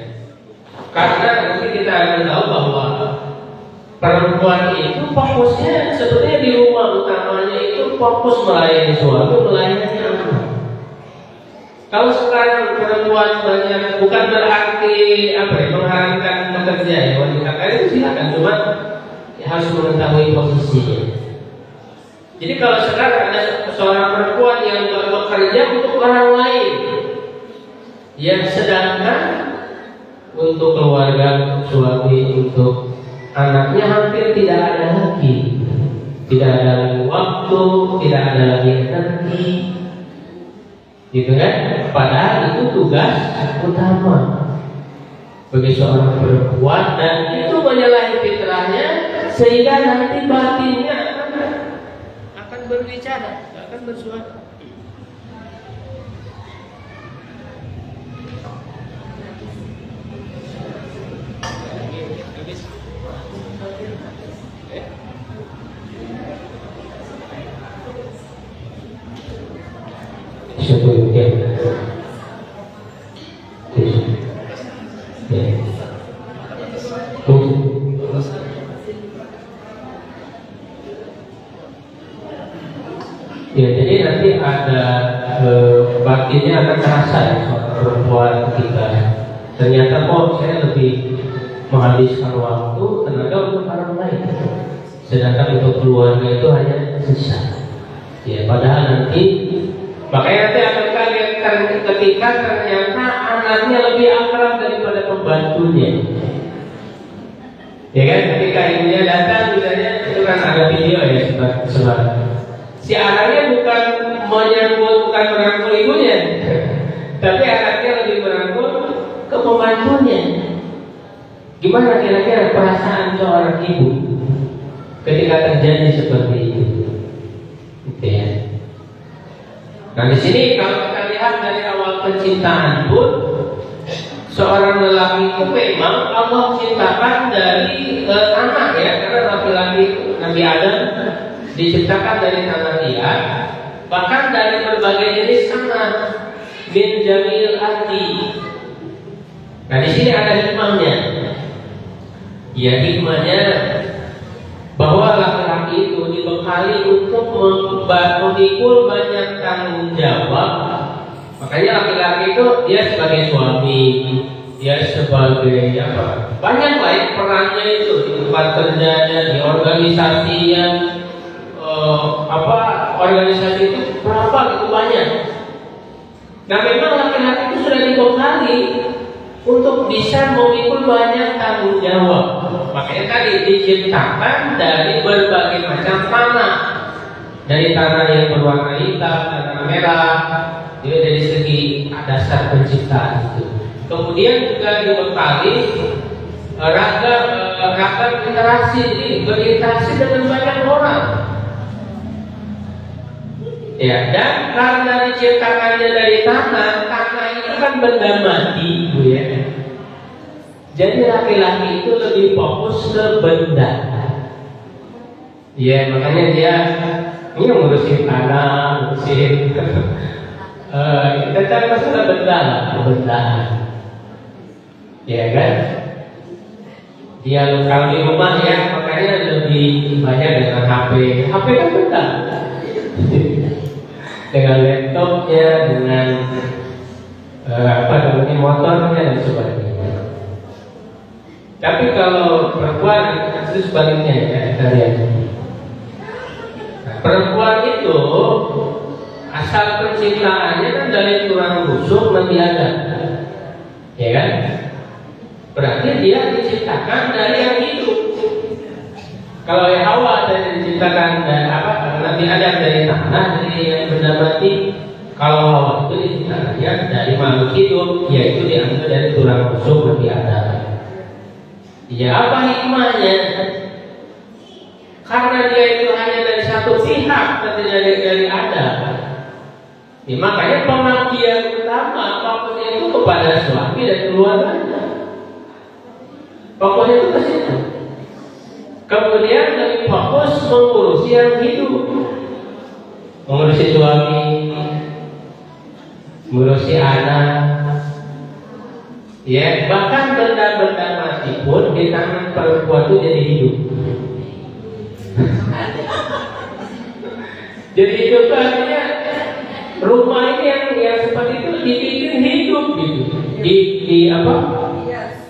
Karena nanti kita akan tahu bahwa perempuan itu fokusnya sebetulnya di rumah, utamanya itu fokus melayani suami, melayani anak. Kalau sekarang perempuan banyak, bukan berarti mengharamkan bekerja ya, wanita kaya itu silakan, cuma ya, harus mengetahui posisinya. Jadi kalau sekarang ada seorang perempuan yang bekerja untuk orang lain, yang sedangkan untuk keluarga, untuk suami, untuk anaknya hampir tidak ada lagi, tidak ada lagi waktu, tidak ada lagi energi, gitu kan? Padahal itu tugas utama bagi seorang perempuan, dan itu menyalahi fitrahnya sehingga nanti batinnya akan berbicara, akan bersuara. Syukur ya. Ya. Ya, jadi nanti ada batinnya akan terasa ya seorang perempuan ketika ternyata saya lebih menghabiskan waktu tenaga untuk orang lain, sedangkan untuk keluarga itu hanya sisa. Ya, padahal nanti makanya nanti akan kaget ketika ternyata anaknya lebih akrab daripada pembantunya. Ya kan, ketika ibunya datang misalnya, itu kan ada video ya sebab si anaknya bukan merangkul ibunya, tapi anaknya lebih merangkul ke pembantunya. Gimana kira-kira perasaan seorang ibu ketika terjadi seperti itu? Gitu ya. Nah di sini kalau kita lihat dari awal penciptaan pun, seorang lelaki itu memang Allah ciptakan dari tanah ya, karena laki-laki Nabi Adam diciptakan dari tanah liat, bahkan dari berbagai jenis tanah, min jamil ardi. Nah di sini ada hikmahnya. Ya, hikmahnya bahwa laki-laki itu dibekali untuk memikul banyak tanggung jawab. Makanya laki-laki itu dia sebagai suami, dia sebagai apa? Banyak lain perannya itu di tempat kerjanya, di organisasinya. Organisasi itu berapa gitu banyak. Nah memang laki-laki itu sudah dibekali untuk bisa memikul banyak tanggung jawab. Makanya tadi diciptakan dari berbagai macam tanah, dari tanah yang berwarna hitam, tanah merah. Jadi dari segi dasar penciptaan itu. Kemudian juga dibekali ragam interaksi, jadi berinteraksi dengan banyak orang. Ya, dan karena diciptakannya dari tanah itu kan benda mati, Bu ya. Jadi laki-laki itu lebih fokus ke benda. Ya, makanya dia ini ngurusin tanah, ngurusin kita cari masalah benda lah, kebendaan. Ya kan? Dia kalau di rumah ya, makanya lebih banyak dengan HP. HP kan benda. Dengan laptopnya, dengan motornya dan sebagainya. Tapi kalau perempuan itu sebaliknya ya, kita lihat. Nah, perempuan itu asal penciptaannya kan dari tulang rusuk Nabi Adam, ya kan? Berarti dia diciptakan dari yang hidup. Kalau yang Hawa dari diciptakan dari Nabi Adam dari tanah, dari benda mati. Kalau Hawa itu diciptakannya dari makhluk hidup, yaitu diambil dari tulang rusuk Nabi Adam. Ya apa hikmahnya? Karena dia itu hanya dari satu pihak, dari Adam. Ya, makanya pengabdian utama fokusnya itu kepada suami dan keluarganya. Fokusnya itu ke situ. Kemudian lebih fokus mengurusi yang hidup, mengurusi suami, mengurusi anak. Ya, bahkan benda-benda mati pun di tangan perempuan itu jadi hidup. Jadi hidup itu artinya rumah ini yang seperti itu dibikin hidup gitu. Di apa?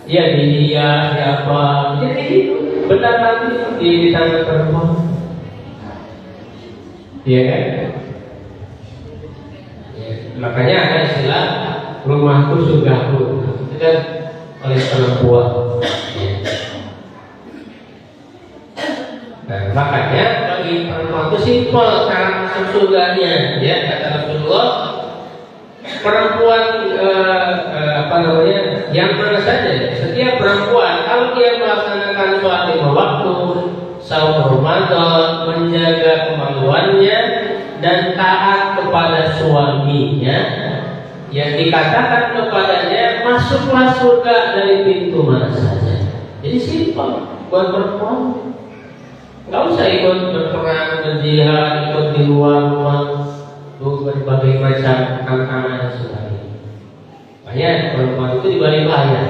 Ya dihias, di apa? Jadi hidup. Benda mati di tangan perempuan. Iya kan? Ya, makanya ada istilah rumahku surgaku. Itu kan oleh perempuan. Ya. Nah, makanya bagi perempuan itu simpel cara masuk surganya, ya kata Rasulullah. Perempuan yang mana saja, setiap perempuan kalau dia melaksanakan sholat lima waktu, saum Ramadan, menjaga kemaluannya dan taat kepada suaminya, yang dikatakan kepadanya masuklah surga dari pintu mana saja. Jadi simpel buat perempuan. Nggak usah ikut berperang, berjihad, ikut di luar rumah. berbagai macam tantangan sebenarnya. Makanya perempuan itu dibalik bahaya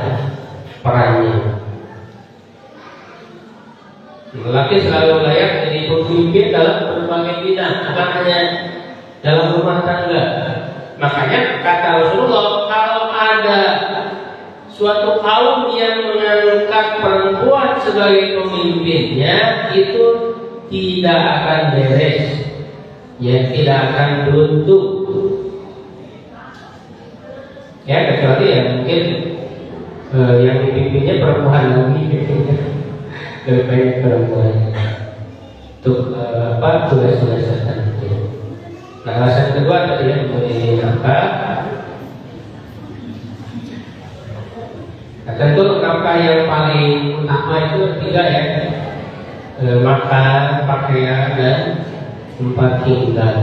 perannya. Lelaki selalu layak jadi pemimpin dalam berbagai bidang, bukan hanya dalam rumah tangga. Makanya kata Rasulullah, kalau ada suatu kaum yang mengangkat perempuan sebagai pemimpinnya, itu tidak akan beres, ya, tidak akan runtuh. Ya, kecuali ya mungkin yang dipimpinnya perempuan lagi, lebih banyak perempuan untuk tugas-tugas tertentu. Nah, alasan kedua tadi yang memberi nafkah. Nah, tentu nafkah yang paling utama itu tiga ya, makan, pakaian, dan tempat tinggal.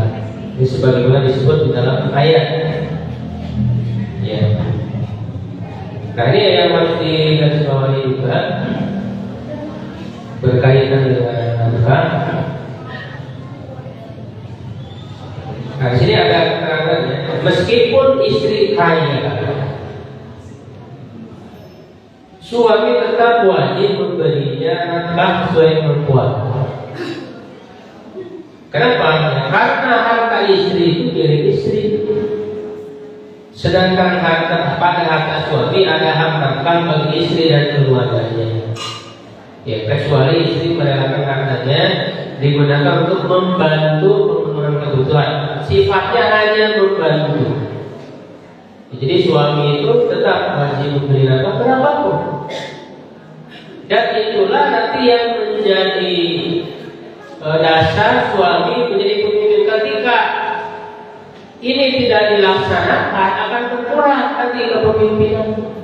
Ini sebagaimana disebut di dalam ayat. Ya. Nah, ini yang harus digarisbawahi juga berkaitan dengan nafkah. Nah, di sini ada keterangannya. Meskipun istri kaya, suami tetap wajib memberinya nafkah sesuai kemampuan. Kenapa? Karena harta istri itu milik istri. Sedangkan pada harta suami ada hak nafkah bagi istri dan keluarganya. Ya, kecuali istri merelakan hartanya digunakan untuk membantu pemenuhan kebutuhan. Sifatnya hanya membantu. Jadi suami itu tetap wajib memberi nafkah berapapun. Dan itulah nanti yang menjadi dasar suami menjadi pemimpin. Ketika ini tidak dilaksanakan, akan berkurang nanti kepemimpinan.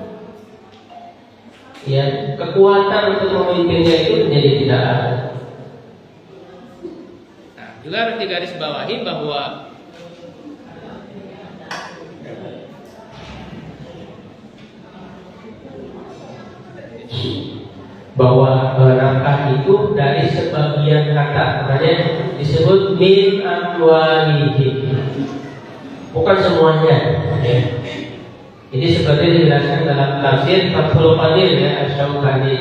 Ya, kekuatan untuk memimpinnya itu menjadi tidak ada. Nah, juga harus digarisbawahi bahwa nafkah itu dari sebagian harta, makanya disebut min amwalihim, bukan semuanya. Ya. Ini seperti dijelaskan dalam tafsir Fathul Qadir ya, Asy-Syaukani.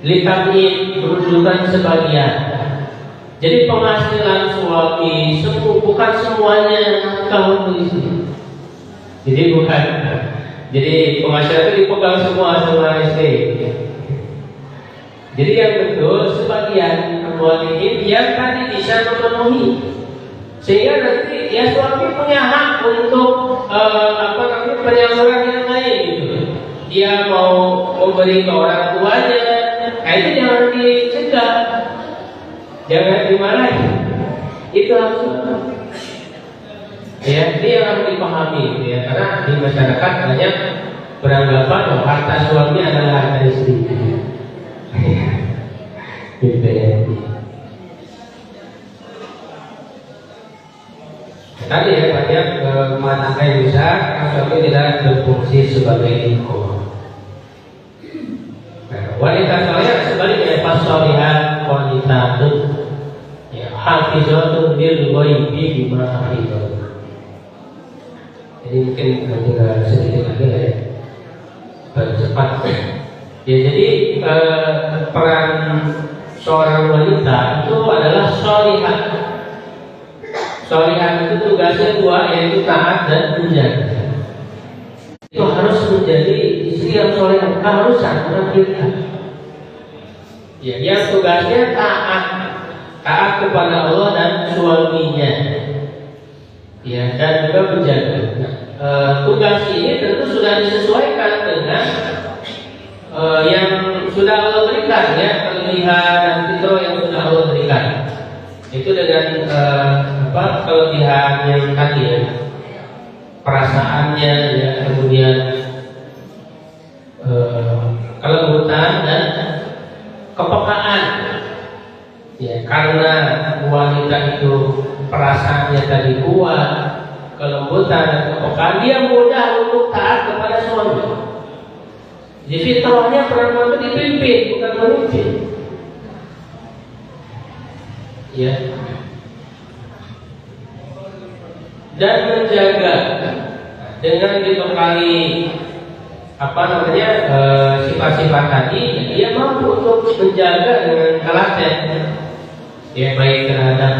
Litab'id menunjukkan sebagian. Jadi penghasilan suami bukan semuanya nafkah untuk istri. Jadi bukan. Jadi penghasilan itu dipegang semua sama istri. Jadi yang betul sebagian amwalihim yang tadi bisa memenuhi. Sehingga nanti ya suami punya hak untuk penyaluran yang lain gitu. Dia mau memberi ke orang tuanya, itu jangan dicegah, jangan dimarahi. Itu harus ya, ini yang harus dipahami ya, karena di masyarakat banyak beranggapan bahwa harta suami adalah harta istri. Gitu ya. Tadi ya banyak rumah tangga yang besar, suami tidak berfungsi sebagai ibu. Nah, wanita soleh sebaliknya pas solihah wanita itu ya hafizatun lil ghaibi bima hafizat. Jadi mungkin tinggal sedikit lagi ya, bercepat. Ya, jadi peran seorang wanita itu adalah solihah. Solihah itu tugasnya dua, yaitu taat dan menjaga. Itu harus menjadi istri yang solihah, keharusan orang kita. Ya, yang tugasnya taat kepada Allah dan suaminya. Ya, dan juga menjaga. Nah, tugas ini tentu sudah disesuaikan dengan yang sudah Allah berikan ya, kelebihan dan fitrah yang sudah Allah berikan. Itu dengan kelebihan yang tadi ya, perasaannya ya, kemudian kelembutan dan kepekaan ya, karena wanita itu perasaannya tadi kuat, kelembutan dan kepekaan, dia mudah untuk taat kepada suami. Jadi fitrahnya perempuan itu dipimpin, bukan memimpin. Ya. dan menjaga dengan dibekali sifat-sifat tadi, dia mampu untuk menjaga dengan telaten, ya baik terhadap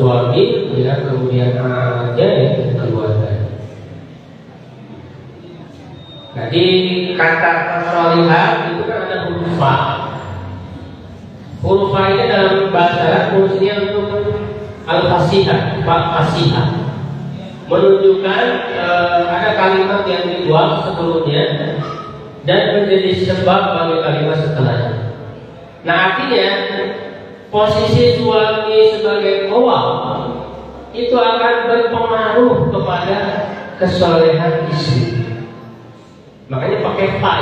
suami, ya kemudian anaknya, ya keluarga. Nah di kata solihah itu kan ada huruf fa. Huruf fa ini dalam bahasa Arab fungsinya untuk al-fasihah, fasihah, menunjukkan ada kalimat yang dibuang sebelumnya dan menjadi sebab bagi kalimat setelahnya. Nah artinya posisi suami sebagai qawwam itu akan berpengaruh kepada kesolehan istri. Makanya pakai fa.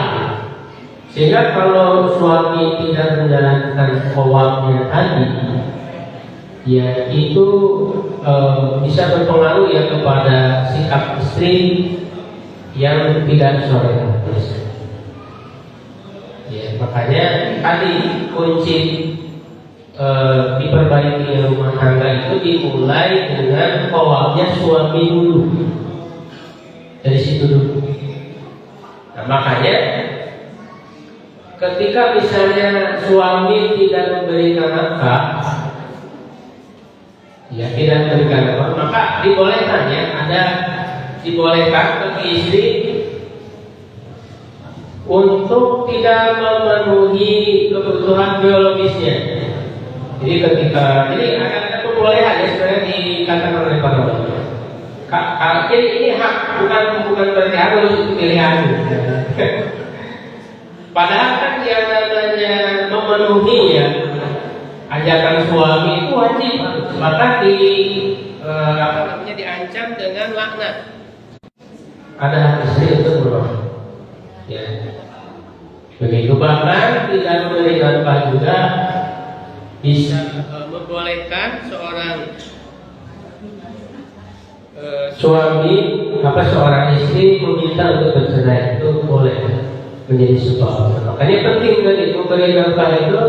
Sehingga kalau suami tidak menjalankan qawwamnya tadi, ya itu bisa berpengaruh ya kepada sikap istri yang tidak soleh. Ya, makanya tadi kunci diperbaiki rumah tangga itu dimulai dengan qawwamnya suami dulu. Dari situ dulu. Nah, makanya ketika misalnya suami tidak memberikan nafkah, ya tidak memberikan apa, maka dibolehkan dibolehkan bagi istri untuk tidak memenuhi kebutuhan biologisnya. Jadi ada kebolehan ya sebenarnya dikatakan oleh para ulama. Ini hak, bukan berarti harus pilihan. Padahal kan yang namanya memenuhi ya ajakan suami itu wajib, maka diancam dengan laknat. Ada hak istri itu belum. Ya. Begitu bahkan tidak memberikan nafkah juga bisa membolehkan seorang seorang istri meminta untuk bercerai, itu boleh menjadi sebab. Makanya penting dari memberi nafkah itu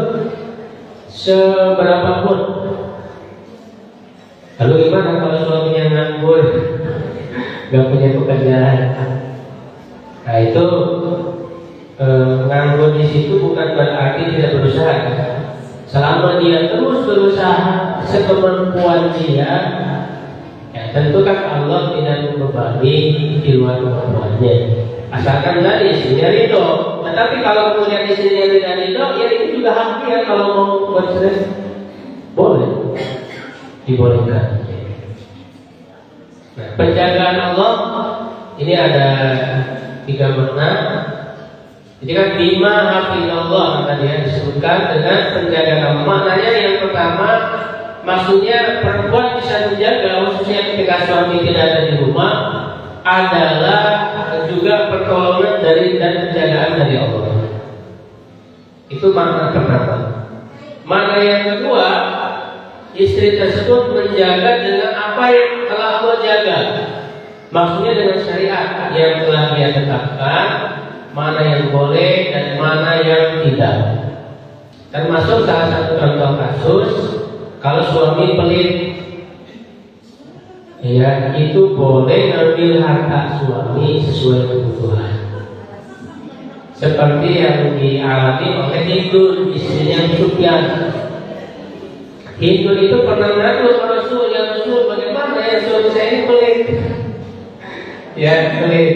seberapapun. Lalu gimana kalau suaminya nganggur, gak punya pekerjaan? Nah itu nganggur di situ bukan berarti tidak berusaha. Selama dia terus berusaha sekemampuan dia, ya tentu kan Allah tidak membebani di luar kemampuannya. Asalkan tadi istrinya ridho. Tetapi kalau kemudian istrinya tidak ridho, ya itu juga hak dia kalau mau bercerai, boleh, dibolehkan. Nah, penjagaan Allah ini ada 3 makna. Jadi kan bima hafizallah tadi yang disebutkan dengan penjagaan Allah. Maknanya yang pertama, maksudnya perempuan bisa menjaga, khususnya ketika suami tidak ada di rumah, adalah juga pertolongan dari dan penjagaan dari Allah. Itu makna pertama. Makna yang kedua, istri tersebut menjaga dengan apa yang telah Allah jaga. Maksudnya dengan syariat yang telah dia tetapkan, mana yang boleh dan mana yang tidak. Termasuk salah satu contoh kasus, kalau suami pelit, ya itu boleh ngambil harta suami sesuai kebutuhan. Seperti yang dialami oleh Hindun, istrinya Sufyan. Hindun itu pernah ngadu ke Rasul, ya Rasul, bagaimana ya suami saya ini pelit? Ya pelit.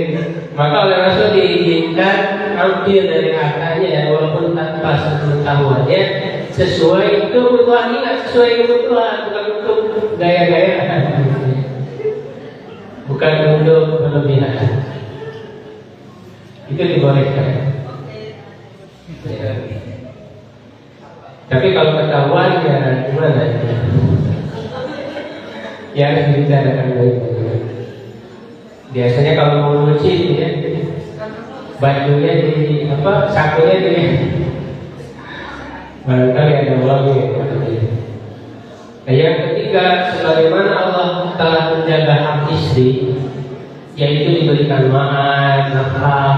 Maka oleh Rasul diizinkan ambil dari hartanya ya, walaupun tanpa sepengetahuannya, sesuai kebutuhan. Ingat, sesuai kebutuhan, bukan untuk gaya-gayaan, bukan untuk berlebihan. Itu dibolehkan. Ya. Tapi kalau ketahuan ya gimana ya? Ya harus dibicarakan baik-baik. Biasanya kalau mau nyuci ya, bajunya di sakunya di barangkali ada uangnya. Nah, yang ketiga, sebagaimana Allah telah menjaga hak istri, yaitu diberikan makan, nafkah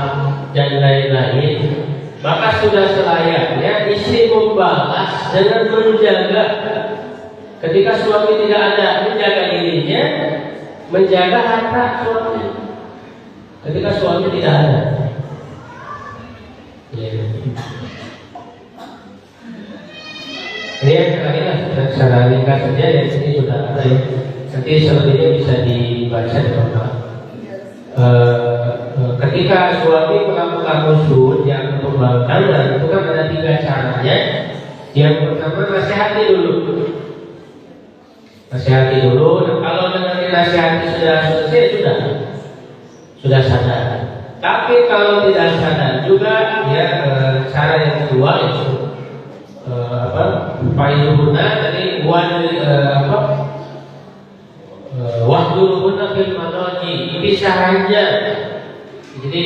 dan lain-lain, maka sudah selayaknya istri membalas dengan menjaga. Ketika suami tidak ada, menjaga dirinya, menjaga harta suami ketika suami tidak ada. Ya. Ini yang terakhir lah, secara ringkas saja dan sini sudah ada ya. Nanti sepertinya bisa dibaca di bawah. Ketika suami melakukan nusyuz yang pembangkangan itu kan ada 3 caranya. Yang pertama nasihati dulu. Nasihati dulu. Nah, kalau dengan dinasihati sudah selesai sudah sadar. Tapi kalau tidak sadar juga ya cara yang kedua itu Faizuhuna tadi wahduruhuna fil madaji, pisah aja. Jadi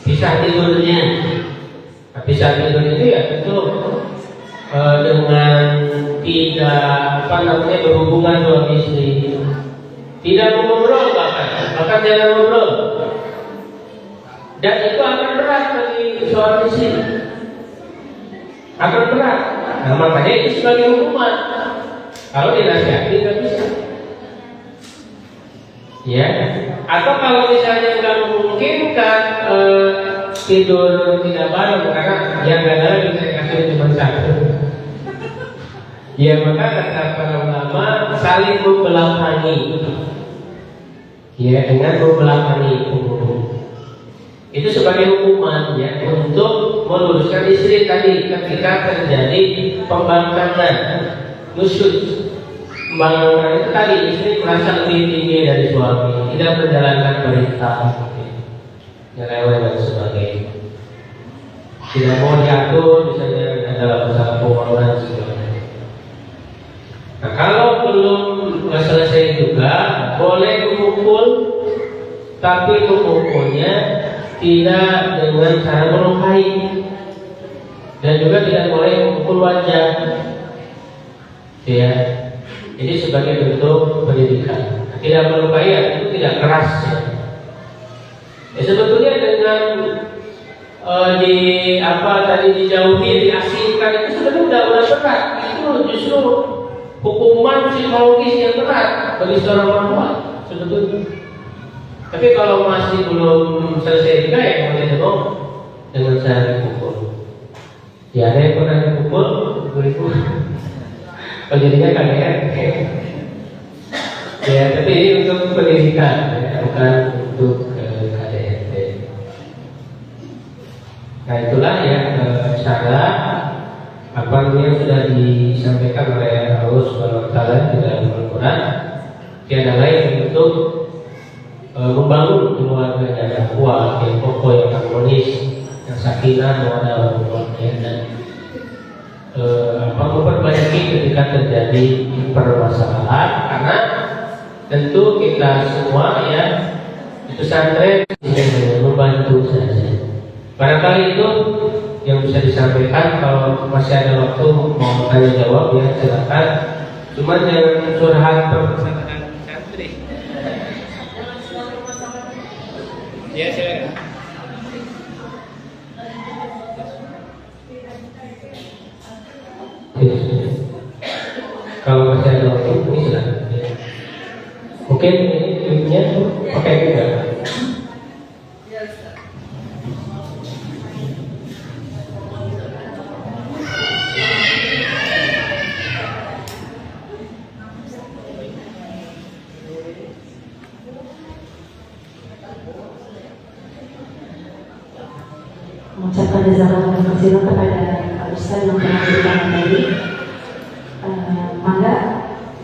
pisah tidurnya. Nah, pisah tidur itu ya tentu dengan tidak berhubungan suami istri, tidak ngobrol bahkan jangan ngobrol. Dan itu akan berat bagi suami istri, akan berat. Nah, makanya itu sebagai hukuman. Kalau dinasihati nggak bisa, ya. Atau kalau misalnya nggak memungkinkan tidur tidak bareng karena yang nggak ada bisa kasih cuma satu. Ya maka kata para ulama saling membelakangi, ya dengan membelakangi itu sebagai hukuman ya untuk meluruskan istri tadi ketika terjadi pembangkangan nusyuz. Pembangkangan itu tadi istri merasa lebih tinggi dari suami, tidak menjalankan perintah, nyeleweng dan sebagainya, tidak mau diatur misalnya dalam masalah keuangan sebagainya. Nah kalau belum selesai juga boleh memukul, tapi memukulnya tidak dengan cara melukai dan juga tidak boleh memukul wajah, ya. Jadi sebagai bentuk pendidikan. Tidak melukai itu tidak keras, ya. Ya sebetulnya dengan dijauhi, diasingkan itu sebenarnya udah berat. Itu justru hukuman psikologis yang berat bagi seorang perempuan sebetulnya. Tapi kalau masih belum selesai juga ya boleh dong dengan cara dipukul. Ya ada yang pernah dipukul, ibu-ibu. Oh jadinya kalian. Ya tapi ini untuk pendidikan, ya, bukan untuk KDRT. Nah itulah ya cara apa yang sudah disampaikan oleh Allah Subhanahu Wa Taala di dalam Al-Quran. Tiada lain untuk membangun keluarga yang kuat, yang kokoh, yang harmonis, yang sakinah, mawaddah warahmah, dan memperbaiki ketika terjadi permasalahan. Karena tentu kita semua ya itu pesantren yang membantu saja. Barangkali itu yang bisa disampaikan. Kalau masih ada waktu mau tanya jawab ya silakan. Cuman jangan curhat permasalahan santri. Ya silakan. Kalau masih ada waktu ini silakan. Mungkin ini linknya pakai juga. Mengucapkan jazakallahu khairan kepada Pak Ustaz yang telah memberikan tadi. Mangga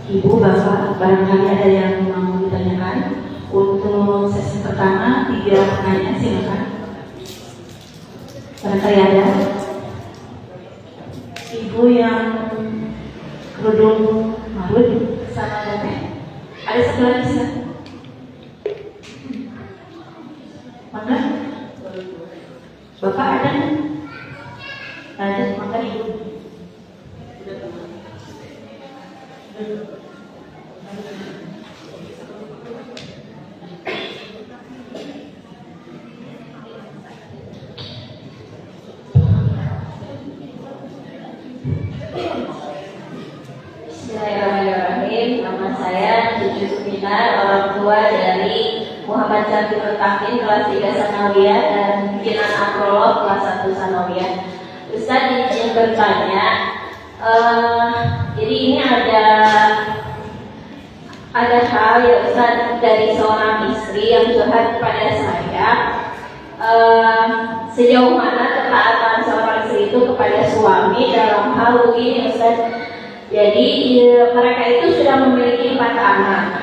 Ibu Bapak barangkali ada yang mau ditanyakan. Untuk sesi pertama 3 pertanyaan silakan. Barangkali ada Ibu yang kerudung marun sama Bapak. Ada satu lagi sih. Mangga Bapak ada? Ada, maka Ibu. Bismillahirrahmanirrahim. Nama saya Cucu Suminar, orang tua dari Muhammad Syafirul Tahkin kelas 3 Sanawiyah dan Kinan Akrolog kelas 1 Sanawiyah. Ustaz izin bertanya, jadi ini ada hal ya Ustaz dari seorang istri yang curhat kepada saya, sejauh mana ketaatan seorang istri itu kepada suami dalam hal begini Ustaz. Jadi mereka itu sudah memiliki 4 anak,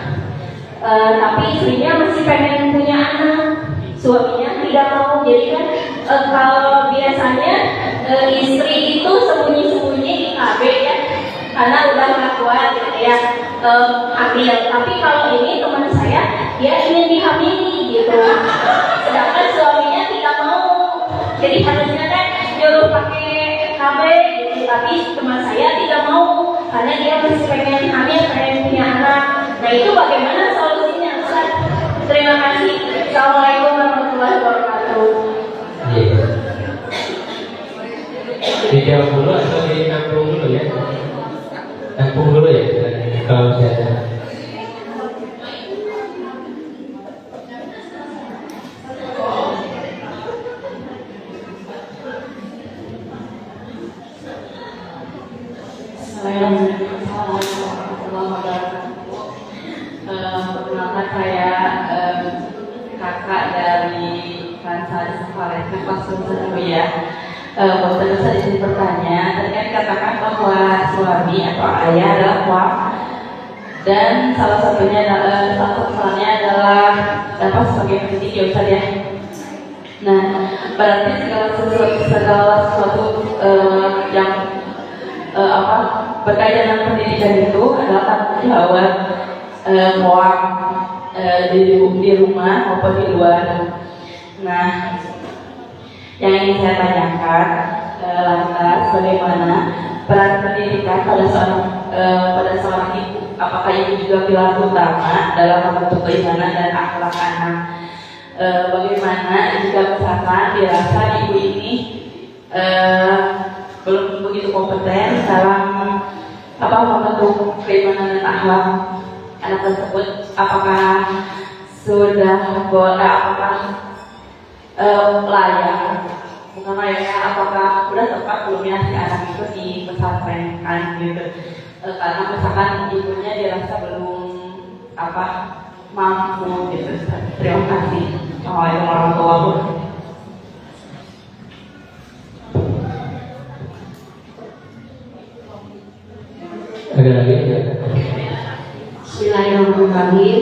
tapi istrinya masih pengen punya anak, suaminya tidak mau. Jadi kan kalau biasanya istri itu sembunyi-sembunyi di KB ya, karena udah nggak kuat gitu ya, hamil. Tapi kalau ini teman saya, dia ingin dihamili gitu, sedangkan suaminya tidak mau. Jadi harusnya kan nyuruh pakai KB gitu, tapi teman saya tidak mau karena dia masih pengen hamil, pengen punya anak. Nah itu bagaimana solusinya Ustaz? Terima kasih. Assalamualaikum warahmatullahi wabarakatuh. Dijawab dulu atau ditampung dulu ya? Tampung dulu ya, kalau saya. Perkenalkan saya kakak dari Kansari Sekolah kelas 1 ya. Bapak saya izin bertanya, tadi kan katakan bahwa suami atau ayah adalah waf, dan salah satunya adalah dapat sebagai pendidik ya Ustaz ya. Nah, berarti segala sesuatu yang berkaitan dengan pendidikan itu adalah tanggung jawab waf di rumah maupun di luar. Nah, yang ingin saya tanyakan lantas bagaimana peran pendidikan pada seorang ibu? Apakah ini juga pilar utama dalam membentuk keimanan dan akhlak anak? Bagaimana jika misalkan dirasa ibu ini belum begitu kompeten dalam membentuk keimanan dan akhlak anak tersebut? Apakah sudah boleh? Layak, bukan layak ya, apakah udah tepat belum ya si anak itu dipesantrenkan gitu, karena misalkan ibunya dirasa belum mampu gitu. Terima kasih. Assalamualaikum warahmatullahi wabarakatuh. Ada lagi ya? Bismillahirrahmanirrahim.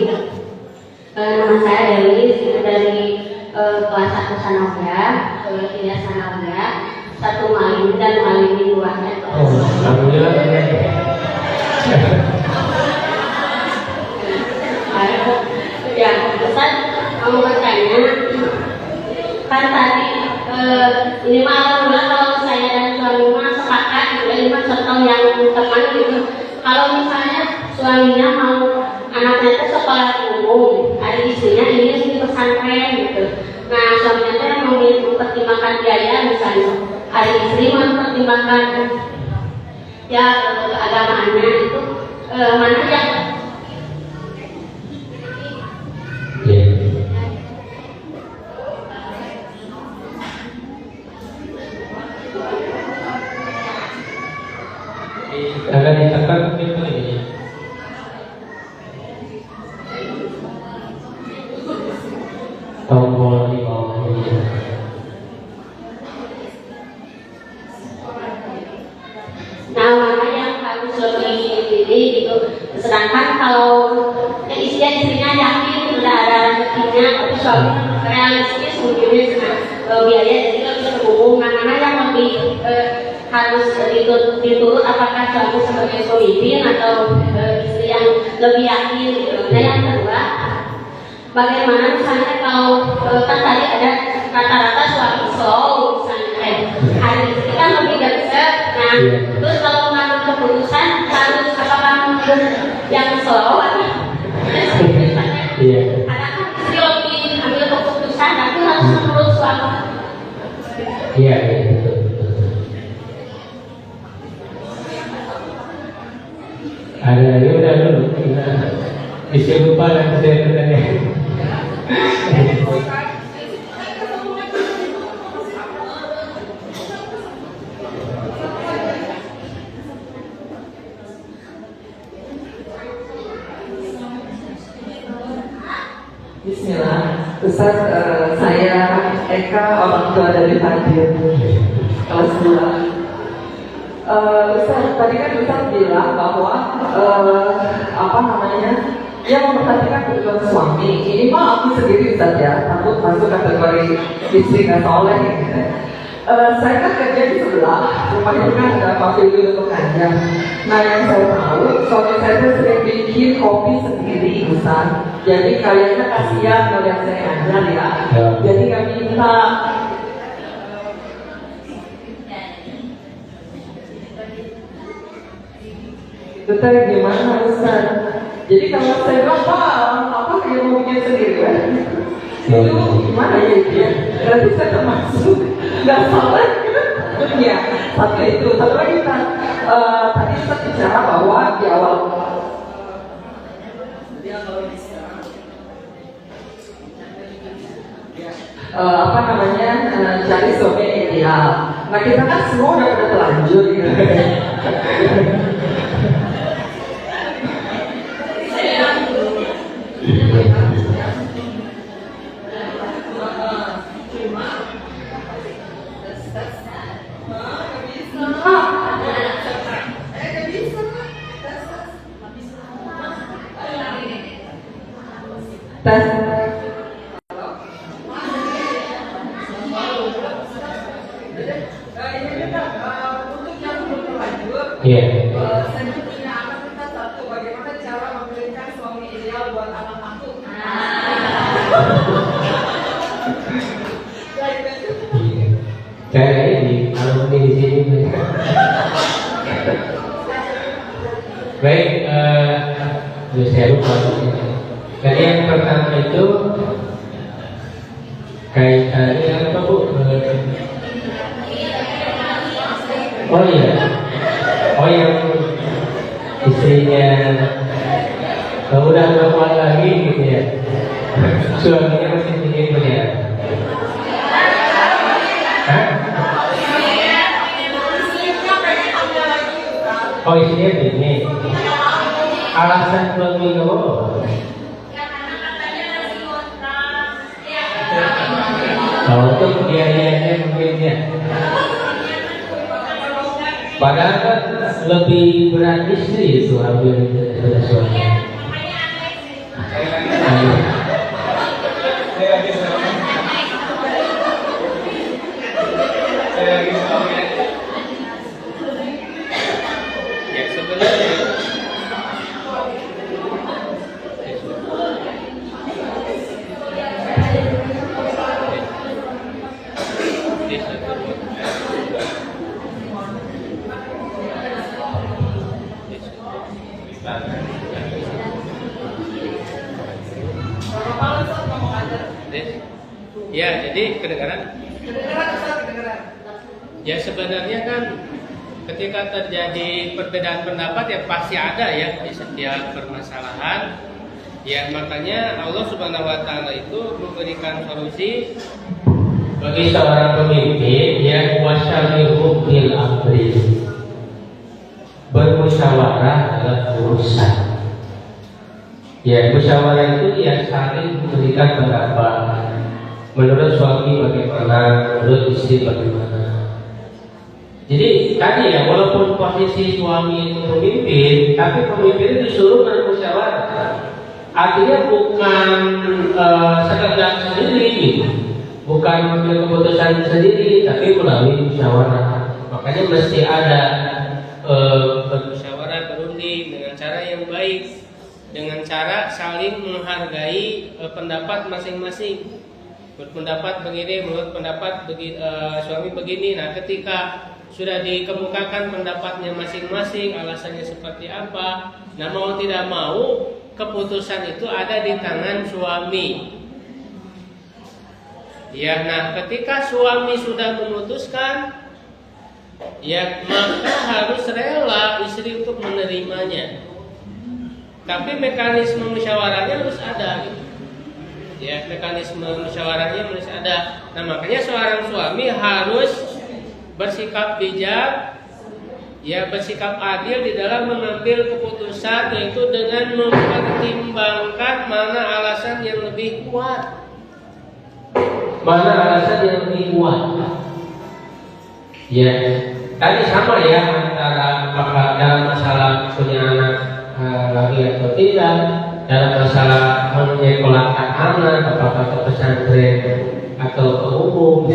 Nama saya Dewi dari kelas 1 Sanawiyah, 3 Sanawiyah, 1 Malim dan Malimin 2. Alhamdulillah. Ya, Ustaz mau bertanya, kan tadi ini malam kalau saya dan suami sepakat, ini contoh yang teman gitu. Kalau misalnya suaminya mau anaknya itu sekolah umum, ada istrinya ingin di pesantren gitu. Nah, suaminya itu yang mempertimbangkan biaya, misalnya ada istri mempertimbangkan ya keagamaannya itu mana yang akan ditekan mungkin ini. Tombol di bawah ini. Nah, mana yang harus lebih diri gitu. Sedangkan kalau istrinya yakin sudah ada rezekinya, tapi suami realistis mungkin biaya jadi lebih terhubung. Nah, mana yang lebih harus diturut apakah suami sebagai pemimpin atau istri yang lebih yakin gitu. Nah, yang kedua, bagaimana misalnya kalau kan tadi ada rata-rata suami slow misalnya, hari istri kan lebih gercep. Nah, terus kalau mengambil keputusan harus apakah yang slow atau karena kan istri lebih ambil keputusan, tapi harus menurut suami. Iya, betul. Ada ya udah dulu. Bisa lupa nanti saya bertanya. Bismillah, Ustaz, saya Eka, orang tua dari Fadil, kelas 2. Ustaz, tadi kan Ustaz bilang bahwa yang memperhatikan kebutuhan suami. Ini mah aku sendiri Ustaz ya, takut masuk kategori istri nggak soleh gitu. Saya kan kerja di sebelah, rumahnya kan ada pavilion untuk ngajar. Nah yang saya tahu, suami saya tuh sering bikin kopi sendiri Ustaz. Jadi kayaknya kasihan kalau yang saya ngajar ya. Jadi kami minta Ustaz gimana Ustaz? Jadi kalau saya bilang, apa kayak mau bikin sendiri kan? Itu gimana ya dia? Berarti saya termasuk nggak salah kan? Ya, satu itu. Satu lagi kan, tadi kita bicara bahwa di awal cari suami ideal. Nah kita kan semua udah terlanjur gitu. Iya. Saya punya anak kita satu, bagaimana cara memberikan suami ideal buat anak aku? Saya ini alumni di sini. Baik, saya lupa. Jadi yang pertama itu kaitannya apa Bu? Oh iya, yang istrinya udah nggak kuat lagi gitu ya, suaminya masih ingin punya. Oh istrinya begini, alasan suami kamu? Kalau untuk biayanya mungkin ya. Padahal kan lebih berat istri itu ambil daripada suami. Ya sebenarnya ya, jadi kedengaran? Ya sebenarnya kan ketika terjadi perbedaan pendapat ya pasti ada ya di setiap permasalahan. Ya makanya Allah Subhanahu wa taala itu memberikan solusi bagi seorang pemimpin yang wasyawirhum fil amri. Bermusyawarah dalam urusan. Ya musyawarah itu ya saling memberikan pendapat. Menurut suami bagaimana, menurut istri bagaimana. Jadi tadi ya walaupun posisi suami itu pemimpin, tapi pemimpin itu disuruh bermusyawarah. Artinya bukan sekedar sendiri, bukan mengambil keputusan sendiri, tapi melalui musyawarah. Makanya mesti ada bermusyawarah berunding dengan cara yang baik, dengan cara saling menghargai pendapat masing-masing. Berpendapat begini, menurut pendapat suami begini. Nah, ketika sudah dikemukakan pendapatnya masing-masing, alasannya seperti apa, nah mau tidak mau keputusan itu ada di tangan suami. Ya, nah ketika suami sudah memutuskan, ya maka harus rela istri untuk menerimanya. tapi mekanisme musyawarahnya harus ada. Ya, mekanisme musyawarahnya harus ada. Nah, makanya seorang suami harus bersikap bijak, ya, bersikap adil di dalam mengambil keputusan, yaitu dengan mempertimbangkan mana alasan yang lebih kuat. Mana alasan yang lebih kuat? Ya, tadi sama ya antara apakah dalam masalah punya anak laki atau tidak, dalam masalah menyekolahkan anak apakah ke pesantren atau ke umum,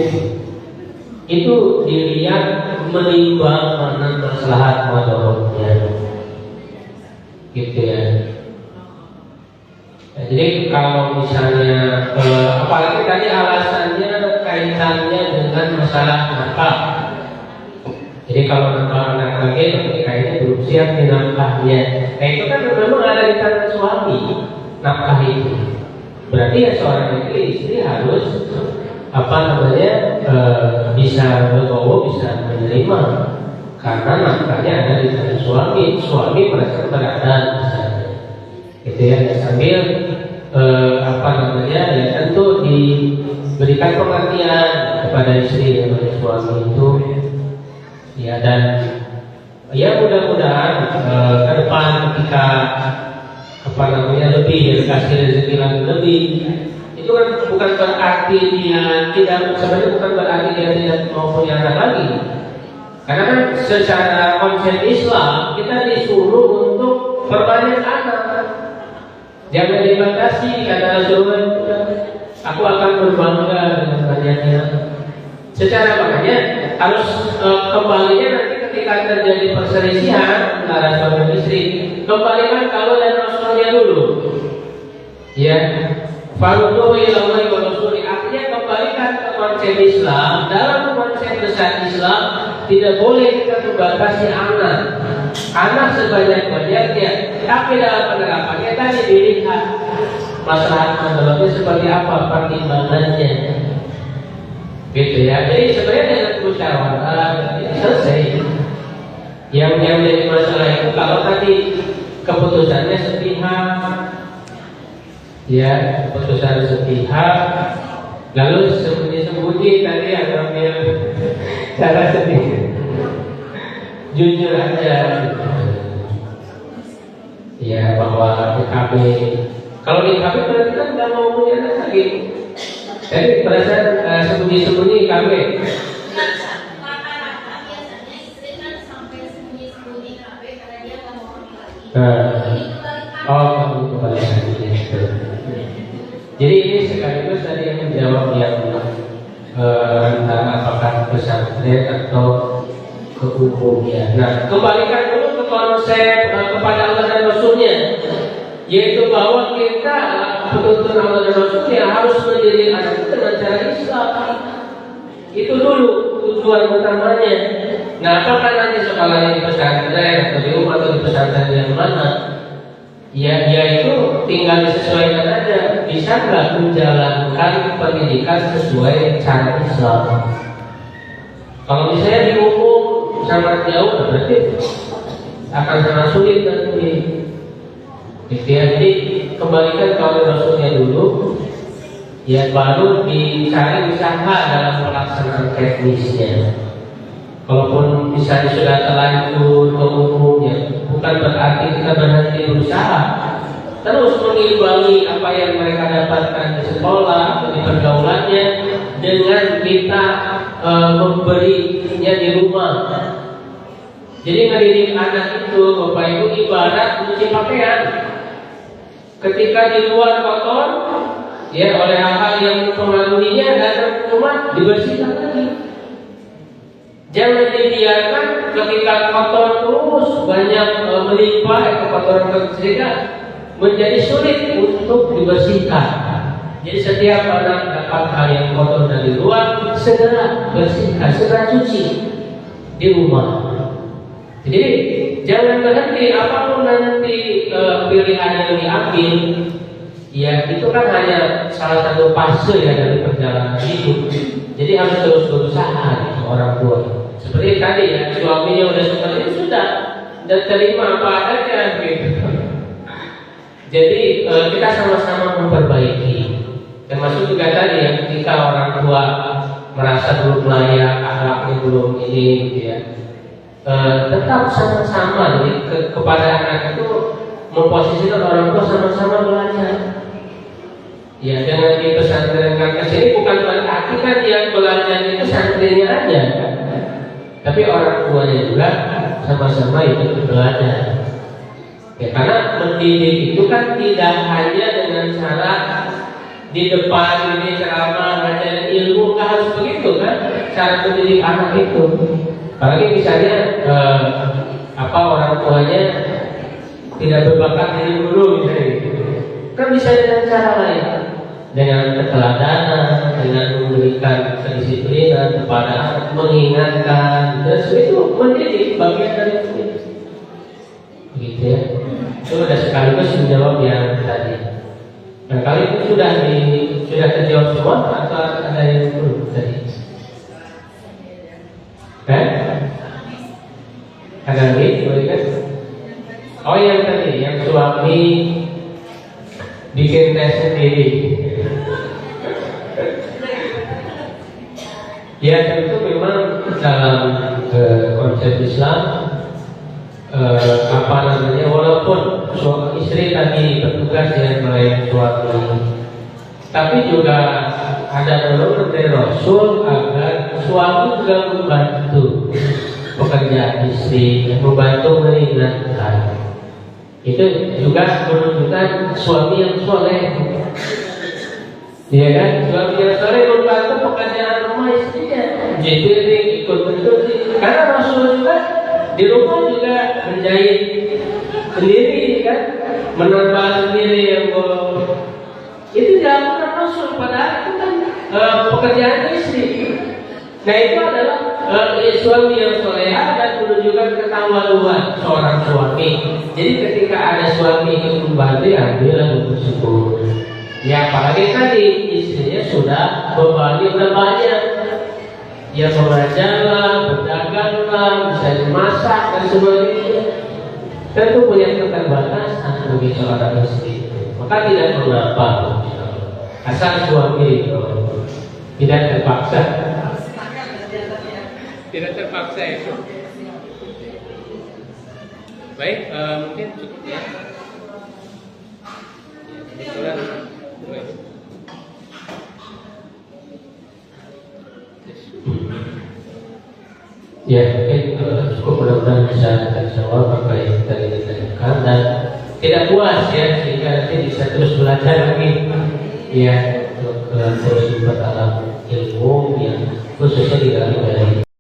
itu dilihat menimbang mana maslahat mudaratnya, gitu ya. Nah, jadi kalau misalnya apalagi tadi alasannya kaitannya dengan masalah nafkah. Jadi kalau nafkah anak lagi kayaknya belum siap di nafkahnya. Nah itu kan memang ada di tangan suami nafkah itu. Berarti ya seorang istri harus bisa legowo, bisa menerima karena nafkahnya ada di tangan suami. Suami merasa berada di sana. Gitu ya, sambil ya tentu diberikan pengertian kepada istri dan suami itu, ya, dan ya mudah-mudahan ke depan ketika lebih dikasih rezeki lagi lebih, itu kan bukan berarti dia tidak, sebenarnya bukan berarti dia tidak mau punya anak lagi, karena kan secara konsep Islam kita disuruh untuk berbanyak anak. Jangan dibatasi, kata Rasulullah, aku akan berbangga dengan banyaknya. Secara makanya harus kembalinya nanti ketika terjadi perselisihan antara suami istri, kembalikan kalau dan Rasulnya dulu. Ya, farudhu ilallahi wa rasuli, artinya kembalikan ke konsep Islam. Dalam konsep besar Islam tidak boleh kita membatasi anak. Anak sebanyak-banyaknya, tapi dalam penerapannya tadi dilihat masalah mudaratnya seperti apa pertimbangannya, gitu ya. Jadi sebenarnya dengan musyawarah selesai. Yang jadi masalah itu kalau tadi keputusannya sepihak, ya, keputusan sepihak, lalu sembunyi-sembunyi tadi ambil cara sendiri. Jujur aja, ya, bahwa PKB, kalau di PKB berarti kan nggak mau punya anak lagi. Jadi perasaan sembunyi-sembunyi PKB. Biasanya istri kan sampai sembunyi-sembunyi KB karena dia nggak mau hamil lagi. Kembali lagi. Jadi ini sekaligus tadi yang menjawab yang antara apakah pesantren atau hukumnya. Nah, kembalikan dulu ke konsep kepada Allah dan Rasulnya, yaitu bahwa kita penuntut Allah dan Rasulnya harus menjadi anak dengan cara Islam. Itu dulu tujuan utamanya. Nah, apakah nanti sekolahnya di pesantren atau di rumah atau di pesantren yang mana? Ya, itu tinggal disesuaikan aja. Bisa nggak menjalankan pendidikan sesuai cara Islam? Kalau misalnya di umum sangat jauh, berarti akan sangat sulit nanti. Jadi kembalikan kalau Rasulnya dulu, ya, baru dicari usaha dalam pelaksanaan teknisnya. Kalaupun misalnya sudah terlanjur ke umumnya, bukan berarti kita berhenti berusaha. Terus mengimbangi apa yang mereka dapatkan di sekolah atau di pergaulannya dengan kita memberinya di rumah. Jadi ngedidik anak itu, Bapak Ibu, ibarat mencuci pakaian. Ketika di luar kotor, ya, oleh hal-hal yang mempengaruhinya, datang ke rumah dibersihkan lagi. Jangan dibiarkan ketika kotor terus banyak melimpah kotoran kecil menjadi sulit untuk dibersihkan. Jadi setiap anak dapat hal yang kotor dari luar, segera bersihkan, segera cuci di rumah. Jadi jangan berhenti, apapun nanti pilihan yang diambil, ya itu kan hanya salah satu fase ya dari perjalanan hidup. Jadi harus terus berusaha orang tua. Seperti tadi ya, suaminya udah seperti itu sudah, dan terima apa adanya gitu. Jadi kita sama-sama memperbaiki. Termasuk juga tadi ya, ketika orang tua merasa belum layak, akhlaknya belum ini, gitu ya. Tetap sama-sama jadi kepada anak itu memposisikan orang tua sama-sama belajar. Ya, jangan di pesantren Karkas ini bukan berarti kan yang belajar itu santrinya aja, kan? Tapi orang tuanya juga sama-sama itu belajar. Ya, karena mendidik itu kan tidak hanya dengan cara di depan ini ceramah ngajarin ilmu, nggak harus begitu kan? Cara mendidik anak itu. Apalagi misalnya orang tuanya tidak berbakat dari dulu misalnya gitu. Kan bisa dengan cara lain, dengan keteladanan, dengan memberikan kedisiplinan kepada anak, mengingatkan, dan itu mendidik bagian dari itu. Begitu ya. Itu sudah sekaligus menjawab yang tadi. Nah, kali itu sudah terjawab semua atau ada yang belum tadi? Ada lagi, boleh kan? Oh, yang tadi, yang suami bikin tes sendiri. Ya, tentu memang dalam konsep Islam, walaupun suami istri tadi bertugas yang melayani suami, tapi juga ada dorongan dari Rasul agar suami juga membantu pekerjaan istri, membantu meringankan. Itu juga menunjukkan suami yang soleh, ya kan? Suami yang soleh membantu pekerjaan rumah istrinya. Jadi ikut betul, karena Rasul juga di rumah juga menjahit sendiri, kan? Menambah sendiri yang itu dilakukan Rasul, padahal itu kan pekerjaan istri. Nah, itu adalah suami yang soleha dan menunjukkan ketawaduan seorang suami. Jadi ketika ada suami yang membantu, ambillah bersyukur. Ya, apalagi tadi istrinya sudah bebannya udah banyak. Ya, mengajarlah, berdaganglah, bisa dimasak dan sebagainya. Tentu punya keterbatasan bagi seorang istri. Maka tidak mengapa asal suami tidak terpaksa. Tidak terpaksa itu. Baik, mungkin cukup ya. Kebetulan, ya mungkin cukup, mudah-mudahan bisa terjawab apa yang tadi ditanyakan dan tidak puas ya, sehingga nanti bisa terus belajar lagi ya untuk terus berdalam ilmu yang khususnya di dalam